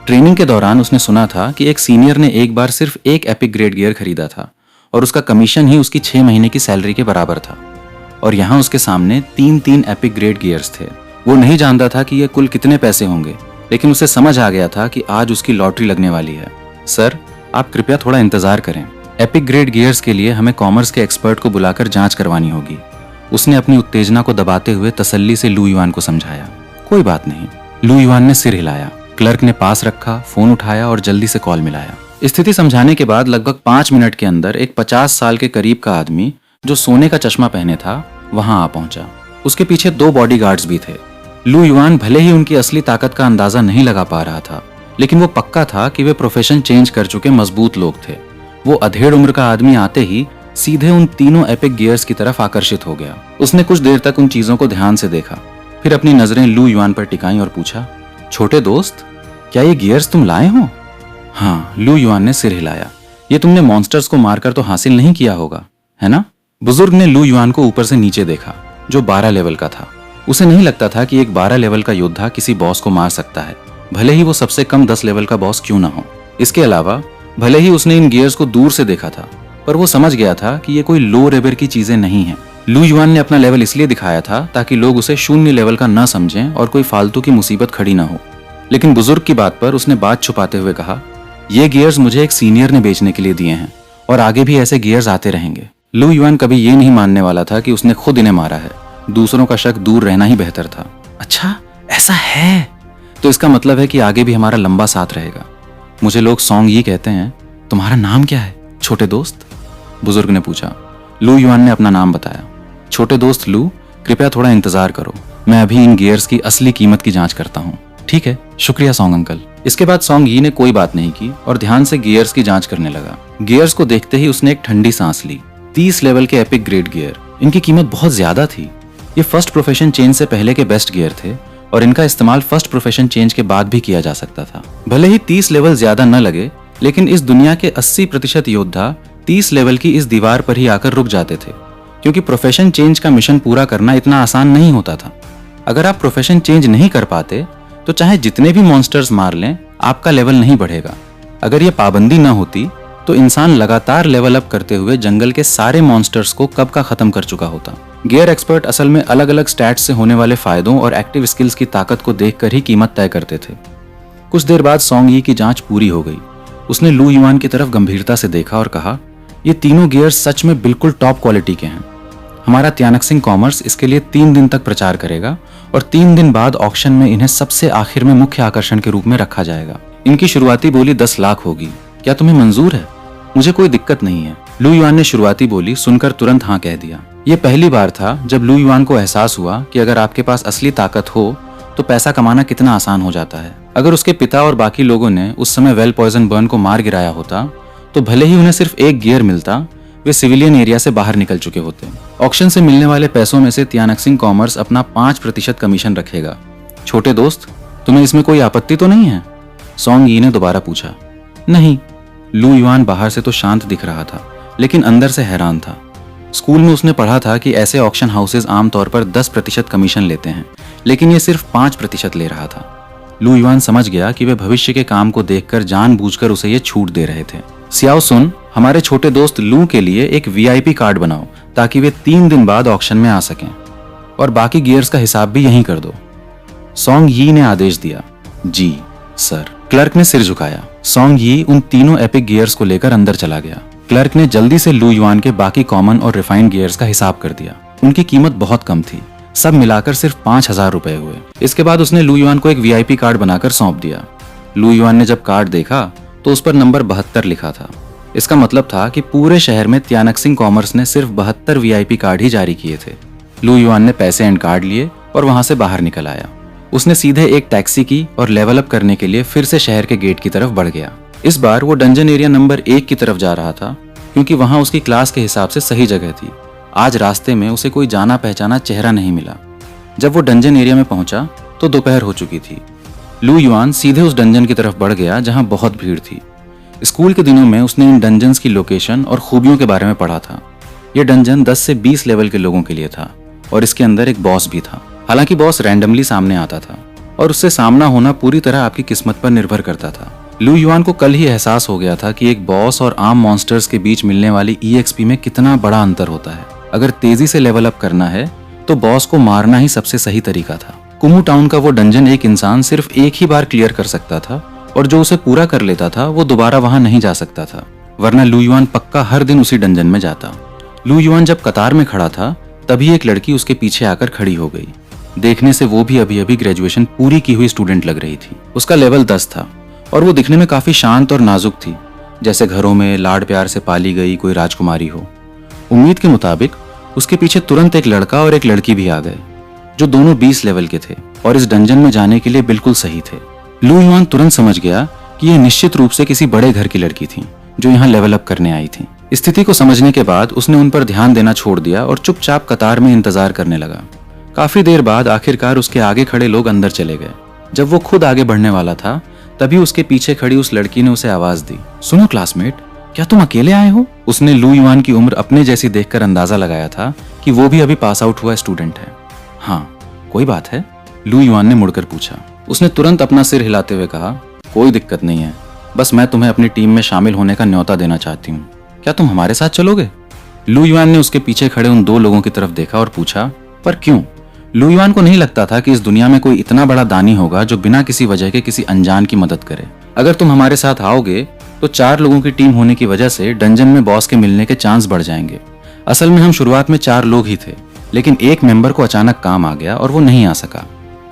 ट्रेनिंग के दौरान उसने सुना था कि एक सीनियर ने एक बार सिर्फ एक एपिक ग्रेड गियर खरीदा था और उसका कमीशन ही उसकी 6 महीने की सैलरी के बराबर था। और यहाँ उसके सामने 3 एपिक ग्रेड गियर्स थे। वो नहीं जानता था कि ये कुल कितने पैसे होंगे, लेकिन उसे समझ आ गया था कि आज उसकी लॉटरी लगने वाली है। सर, आप कृपया थोड़ा इंतजार करें। एपिक ग्रेड गियर्स के लिए हमें कॉमर्स के एक्सपर्ट को बुलाकर जांच करवानी होगी, उसने अपनी उत्तेजना को दबाते हुए तसल्ली से लू युआन को समझाया। कोई बात नहीं, लू युआन ने सिर हिलाया। क्लर्क ने पास रखा, फोन उठाया और जल्दी से कॉल मिलाया। स्थिति समझाने के बाद लगभग 5 मिनट के अंदर एक 50 साल के करीब का आदमी जो सोने का चश्मा पहने था वहां आ पहुंचा। उसके पीछे 2 बॉडीगार्ड्स भी थे। लू युआन भले ही उनकी असली ताकत का अंदाजा नहीं लगा पा रहा था, लेकिन वो पक्का था कि वे प्रोफेशन चेंज कर चुके मजबूत लोग थे। वो अधेड़ उम्र का आदमी आते ही सीधे उन तीनों एपिक गियर्स की तरफ आकर्षित हो गया। उसने कुछ देर तक उन चीजों को ध्यान से देखा, फिर अपनी नजरें लू युआन पर टिकाई और पूछा, छोटे दोस्त, क्या ये गियर्स तुम लाए हो? हाँ, लू युआन ने सिर हिलाया। ये तुमने मॉन्स्टर्स को मारकर तो हासिल नहीं किया होगा, है ना? बुजुर्ग ने लू युआन को ऊपर से नीचे देखा, जो 12 लेवल का था। उसे नहीं लगता था कि एक 12 लेवल का योद्धा किसी बॉस को मार सकता है, भले ही वो सबसे कम 10 लेवल का बॉस क्यों ना हो। इसके अलावा भले ही उसने इन गियर्स को दूर से देखा था, पर वो समझ गया था कि ये कोई लो लेवल की चीजें नहीं हैं। लू युआन ने अपना लेवल इसलिए दिखाया था ताकि लोग उसे शून्य लेवल का न समझें और कोई फालतू की मुसीबत खड़ी ना हो। लेकिन बुजुर्ग की बात पर उसने बात छुपाते हुए कहा, ये गियर्स मुझे एक सीनियर ने बेचने के लिए दिए हैं और आगे भी ऐसे गियर्स आते रहेंगे। लू युआन कभी ये नहीं मानने वाला था कि उसने खुद इन्हें मारा है। दूसरों का शक दूर रहना ही बेहतर था। अच्छा ऐसा है तो इसका मतलब है कि आगे भी हमारा लंबा साथ रहेगा। मुझे लोग सॉन्ग यी कहते हैं। तुम्हारा नाम क्या है छोटे दोस्त? बुजुर्ग ने पूछा। लू युआन ने अपना नाम बताया। छोटे दोस्त लू, कृपया थोड़ा इंतजार करो, मैं अभी इन गियर्स की असली कीमत की जांच करता हूँ। ठीक है, शुक्रिया सॉन्ग अंकल। इसके बाद सॉन्ग यी ने कोई बात नहीं की और ध्यान से गियर्स की जांच करने लगा। गियर्स को देखते ही उसने एक ठंडी सांस ली। 30 लेवल के एपिक ग्रेड गियर, इनकी कीमत बहुत ज्यादा थी। ये फर्स्ट प्रोफेशन चेंज से पहले के बेस्ट गियर थे और इनका इस्तेमाल फर्स्ट प्रोफेशन चेंज के बाद भी किया जा सकता था। भले ही 30 लेवल ज्यादा न लगे, लेकिन इस दुनिया के 80% योद्धा 30 लेवल की इस दीवार पर ही आकर रुक जाते थे, क्योंकि प्रोफेशन चेंज का मिशन पूरा करना इतना आसान नहीं होता था। अगर आप प्रोफेशन चेंज नहीं कर पाते तो चाहे जितने भी मॉन्स्टर्स मार लें, आपका लेवल नहीं बढ़ेगा। अगर ये पाबंदी न होती तो इंसान लगातार लेवल अप करते हुए जंगल के सारे मॉन्स्टर्स को कब का खत्म कर चुका होता। गियर एक्सपर्ट असल में अलग अलग स्टैट्स से होने वाले फायदों और एक्टिव स्किल्स की ताकत को देखकर ही कीमत तय करते थे। कुछ देर बाद सॉन्ग यी की जांच पूरी हो गई। उसने लू युआन की तरफ गंभीरता से देखा और कहा, ये तीनों गियर्स सच में बिल्कुल टॉप क्वालिटी के हैं। हमारा त्यानक्सिंग कॉमर्स इसके लिए 3 दिन तक प्रचार करेगा और 3 दिन बाद ऑक्शन में इन्हें सबसे आखिर में मुख्य आकर्षण के रूप में रखा जाएगा। इनकी शुरुआती बोली 10 लाख होगी। क्या तुम्हें मंजूर है? मुझे कोई दिक्कत नहीं है। लू युआन ने शुरुआती बोली सुनकर तुरंत हाँ कह दिया। ये पहली बार था जब लू युआन को एहसास हुआ कि अगर आपके पास असली ताकत हो तो पैसा कमाना कितना आसान हो जाता है। अगर उसके पिता और बाकी लोगों ने उस समय वेल पॉइजन बर्न को मार गिराया होता तो भले ही उन्हें सिर्फ एक गियर मिलता, वे सिविलियन एरिया से बाहर निकल चुके होते। ऑक्शन से मिलने वाले पैसों में से त्यानक्सिंग कॉमर्स अपना 5% कमीशन रखेगा। छोटे दोस्त, तुम्हें इसमें कोई आपत्ति तो नहीं है? सॉन्ग यी ने दोबारा पूछा। नहीं। लू युआन बाहर से तो शांत दिख रहा था, लेकिन अंदर से हैरान था। स्कूल में उसने पढ़ा था कि ऐसे ऑक्शन हाउसेज आमतौर पर 10% कमीशन लेते हैं, लेकिन ये सिर्फ 5% ले रहा था। लू युआन समझ गया कि वे भविष्य के काम को देखकर जानबूझकर उसे ये छूट दे रहे थे। सियाओ सुन, हमारे छोटे दोस्त लू के लिए एक VIP कार्ड बनाओ ताकि वे 3 दिन बाद ऑक्शन में आ सकें, और बाकी गियर्स का हिसाब भी यहीं कर दो। सॉन्ग यी ने आदेश दिया। जी सर। क्लर्क ने सिर झुकाया। सॉन्ग यी उन तीनों एपिक गियर्स को लेकर अंदर चला गया। क्लर्क ने जल्दी से लू युआन के बाकी कॉमन और रिफाइंड गियर्स का हिसाब कर दिया। उनकी कीमत बहुत कम थी, सब मिलाकर सिर्फ 5000 रुपए हुए। इसके बाद उसने लू युआन को एक VIP कार्ड बनाकर सौंप दिया। लू युआन ने जब कार्ड देखा तो उस पर नंबर 72 लिखा था। इसका मतलब था कि पूरे शहर में त्यानक्सिंग कॉमर्स ने सिर्फ 72 VIP कार्ड ही जारी किए थे। लू युआन ने पैसे एंड कार्ड लिए और वहां से बाहर निकल आया। उसने सीधे एक टैक्सी की और लेवल अप करने के लिए फिर से शहर के गेट की तरफ बढ़ गया। इस बार वो डंजन एरिया नंबर 1 की तरफ जा रहा था, क्योंकि वहां उसकी क्लास के हिसाब से सही जगह थी। आज रास्ते में उसे कोई जाना पहचाना चेहरा नहीं मिला। जब वो डंजन एरिया में पहुंचा तो दोपहर हो चुकी थी। लू युआन सीधे उस डंजन की तरफ बढ़ गया जहां बहुत भीड़ थी। स्कूल के दिनों में उसने इन डंजन्स की लोकेशन और खूबियों के बारे में पढ़ा था। यह डंजन 10 से 20 लेवल के लोगों के लिए था और इसके अंदर एक बॉस भी था। हालांकि बॉस रैंडमली सामने आता था और उससे सामना होना पूरी तरह आपकी किस्मत पर निर्भर करता था। लू युआन को कल ही एहसास हो गया था कि एक बॉस और आम मॉन्स्टर्स के बीच मिलने वाली EXP में कितना बड़ा अंतर होता है। अगर तेजी से लेवल अप करना है तो बॉस को मारना ही सबसे सही तरीका था। कुमू टाउन का वो डंजन एक इंसान सिर्फ एक ही बार क्लियर कर सकता था, और जो उसे पूरा कर लेता था वो दोबारा वहां नहीं जा सकता था, वरना लू युआन पक्का हर दिन उसी डंजन में जाता। लू युआन जब कतार में खड़ा था तभी एक लड़की उसके पीछे आकर खड़ी हो गई। देखने से वो भी अभी अभी ग्रेजुएशन पूरी की हुई स्टूडेंट लग रही थी। उसका लेवल 10 था और वो दिखने में काफी शांत और नाजुक थी, जैसे घरों में लाड प्यार से पाली गई कोई राजकुमारी हो। उम्मीद के मुताबिक उसके पीछे तुरंत एक लड़का और एक लड़की भी आ गए, जो दोनों 20 लेवल के थे और इस डंजन में जाने के लिए बिल्कुल सही थे। लू युआन तुरंत समझ गया कि यह निश्चित रूप से किसी बड़े घर की लड़की थी जो यहाँ लेवल अप करने आई थी। स्थिति को समझने के बाद उसने उन पर ध्यान देना छोड़ दिया और चुपचाप कतार में इंतजार करने लगा। काफी देर बाद आखिरकार उसके आगे खड़े लोग अंदर चले गए। जब वो खुद आगे बढ़ने वाला था तभी उसके पीछे खड़ी उस लड़की ने उसे आवाज दी। सुनो क्लासमेट, क्या तुम अकेले आए हो? उसने लू युआन की उम्र अपने जैसी देखकर अंदाजा लगाया था कि वो भी अभी पास आउट हुआ स्टूडेंट है। हाँ, कोई बात है? लू युआन ने मुड़कर पूछा। उसने तुरंत अपना सिर हिलाते हुए कहा, कोई दिक्कत नहीं है, बस मैं तुम्हें अपनी टीम में शामिल होने का न्योता देना चाहती हूँ। क्या तुम हमारे साथ चलोगे? लू युआन ने उसके पीछे खड़े उन दो लोगों की तरफ देखा और पूछा, पर क्यों? लू युआन को नहीं लगता था कि इस दुनिया में कोई इतना बड़ा दानी होगा जो बिना किसी वजह के किसी अनजान की मदद करे। अगर तुम हमारे साथ आओगे तो 4 लोगों की टीम होने की वजह से डंजन में बॉस के मिलने के चांस बढ़ जाएंगे। असल में हम शुरुआत में 4 लोग ही थे, लेकिन एक मेंबर को अचानक काम आ गया और वो नहीं आ सका।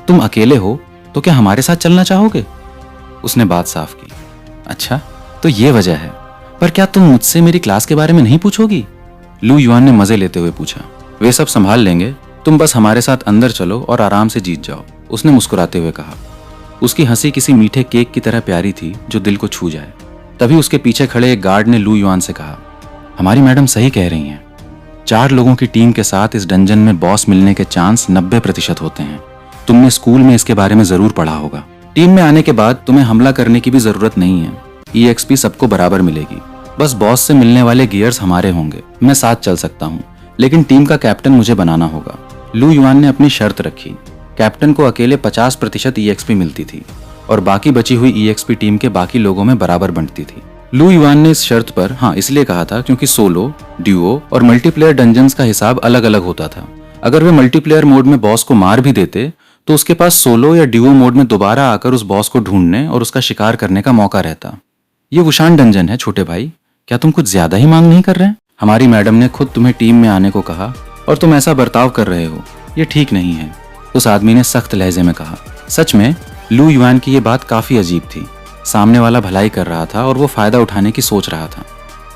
तुम अकेले हो तो क्या हमारे साथ चलना चाहोगे? उसने बात साफ की। अच्छा, तो ये वजह है। पर क्या तुम मुझसे मेरी क्लास के बारे में नहीं पूछोगी? लू युआन ने मजे लेते हुए पूछा। वे सब संभाल लेंगे, तुम बस हमारे साथ अंदर चलो और आराम से जीत जाओ, उसने मुस्कुराते हुए कहा। उसकी हंसी किसी मीठे केक की तरह प्यारी थी जो दिल को छू जाए। तभी उसके पीछे खड़े एक गार्ड ने लू युआन से कहा, हमारी मैडम सही कह रही हैं। 4 लोगों की टीम के साथ इस डंजन में बॉस मिलने के चांस 90% होते हैं। तुमने स्कूल में इसके बारे में जरूर पढ़ा होगा। टीम में आने के बाद तुम्हें हमला करने की भी जरूरत नहीं है। EXP सबको बराबर मिलेगी। बस बॉस से मिलने वाले गियर्स हमारे होंगे। मैं साथ चल सकता हूँ, लेकिन टीम का कैप्टन मुझे बनाना होगा। लू युआन ने अपनी शर्त रखी। कैप्टन को अकेले 50% EXP मिलती थी और बाकी बची हुई EXP टीम के बाकी लोगों में बराबर बंटती थी। लू युआन ने इस शर्त पर हाँ इसलिए कहा था क्योंकि सोलो, ड्यूओ और मल्टीप्लेयर डंजन्स का हिसाब अलग अलग होता था। अगर वे मल्टीप्लेयर मोड में बॉस को मार भी देते तो उसके पास सोलो या ड्यूओ मोड में दोबारा आकर उस बॉस को ढूंढने और उसका शिकार करने का मौका रहता। ये वुशान डंजन है छोटे भाई, क्या तुम कुछ ज्यादा ही मांग नहीं कर रहे? हमारी मैडम ने खुद तुम्हें टीम में आने को कहा और तुम ऐसा बर्ताव कर रहे हो, ये ठीक नहीं है, उस आदमी ने सख्त लहजे में कहा। सच में लू युआन की ये बात काफी अजीब थी। सामने वाला भलाई कर रहा था और वो फायदा उठाने की सोच रहा था,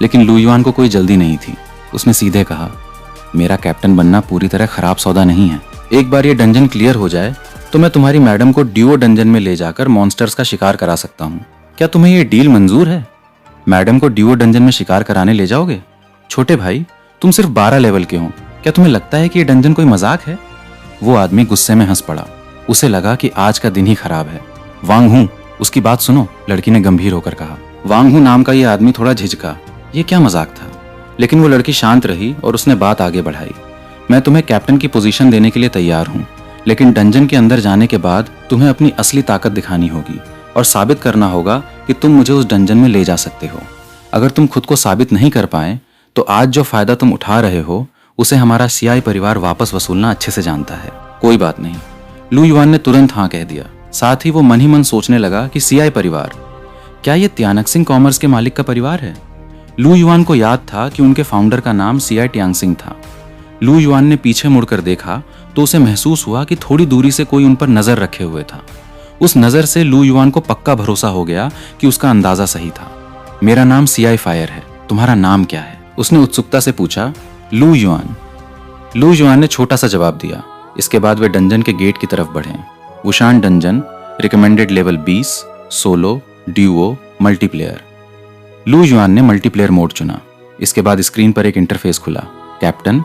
लेकिन लू युआन को कोई जल्दी नहीं थी। उसने सीधे कहा, मेरा कैप्टन बनना पूरी तरह खराब सौदा नहीं है। एक बार ये डंजन क्लियर हो जाए तो मैं तुम्हारी मैडम को ड्यूओ डंजन में ले जाकर मॉन्स्टर्स का शिकार करा सकता हूँ। क्या तुम्हें ये डील मंजूर है? मैडम को ड्यूओ डंजन में शिकार कराने ले जाओगे? छोटे भाई, तुम सिर्फ 12 लेवल के हो, क्या तुम्हें लगता है कि ये डंजन कोई मजाक है? वो आदमी गुस्से में हंस पड़ा। उसे लगा कि आज का दिन ही खराब है। वांग हूं, उसकी बात सुनो, लड़की ने गंभीर होकर कहा। वांग हूं नाम का ये आदमी थोड़ा झिझका। ये क्या मजाक था? लेकिन वो लड़की शांत रही और उसने बात आगे बढ़ाई। मैं तुम्हें कैप्टन की पोजीशन देने के लिए तैयार हूँ, लेकिन डंजन के अंदर जाने के बाद तुम्हें अपनी असली ताकत दिखानी होगी और साबित करना होगा कि तुम मुझे उस डंजन में ले जा सकते हो। अगर तुम खुद को साबित नहीं कर पाए तो आज जो फायदा तुम उठा रहे हो उसे हमारा CI परिवार वापस वसूलना अच्छे से जानता है। कोई बात नहीं, लू युआन ने तुरंत हाँ कह दिया। साथ ही वो मन ही मन सोचने लगा कि CI परिवार, क्या ये त्यानक्सिंग कॉमर्स के मालिक का परिवार है? लू युआन को याद था कि उनके फाउंडर का नाम CI ट्यांगसिंग था। लू युआन ने पीछे मुड़कर देखा तो उसे महसूस हुआ कि थोड़ी दूरी से कोई उन पर नजर रखे हुए था। उस नजर से लू युआन को पक्का भरोसा हो गया कि उसका अंदाजा सही था। मेरा नाम CI फायर है, तुम्हारा नाम क्या है? उसने उत्सुकता से पूछा। लू युआन। लू युआन ने छोटा सा जवाब दिया। इसके बाद वे डंजन के गेट की तरफ बढ़े। Wushan dungeon, recommended level 20, solo, duo, multiplayer. Lu Yuan ने मल्टीप्लेयर मोड चुना। इसके बाद स्क्रीन पर एक इंटरफेस खुला। Captain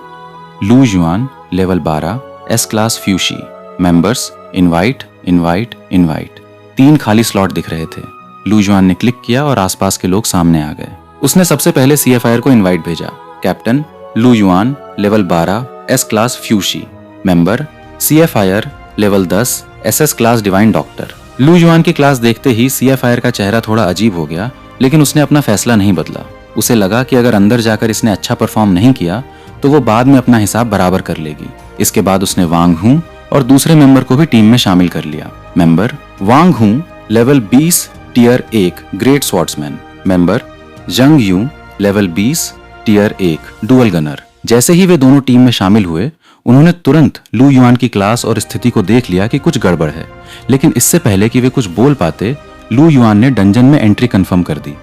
Lu Yuan, level 12, S class Fushi, members invite invite invite. 3 खाली स्लॉट दिख रहे थे। लू युआन ने क्लिक किया और आसपास के लोग सामने आ गए। उसने सबसे पहले CI फायर को इनवाइट भेजा। Captain Lu Yuan, level 12, S class Fushi, member CI fire, level 10, SS class divine doctor. Lu Yuan की क्लास देखते ही CI फायर का चेहरा थोड़ा अजीब हो गया, लेकिन उसने अपना फैसला नहीं बदला। उसे लगा कि अगर अंदर जाकर इसने अच्छा परफॉर्म नहीं किया तो वो बाद में अपना हिसाब बराबर कर लेगी। इसके बाद उसने वांग हूं और दूसरे मेंबर को भी टीम में शामिल कर लिया। Member Wang Hu, level 20, tier 1, great swordsman. Member Jung Yu, level 20, tier 1, dual gunner. जैसे ही वे दोनों टीम में शामिल हुए, उन्होंने तुरंत लू युआन की क्लास और स्थिति को देख लिया कि कुछ गड़बड़ है, लेकिन इससे पहले कि वे कुछ बोल पाते, लू युआन ने डंजन में एंट्री कंफर्म कर दी।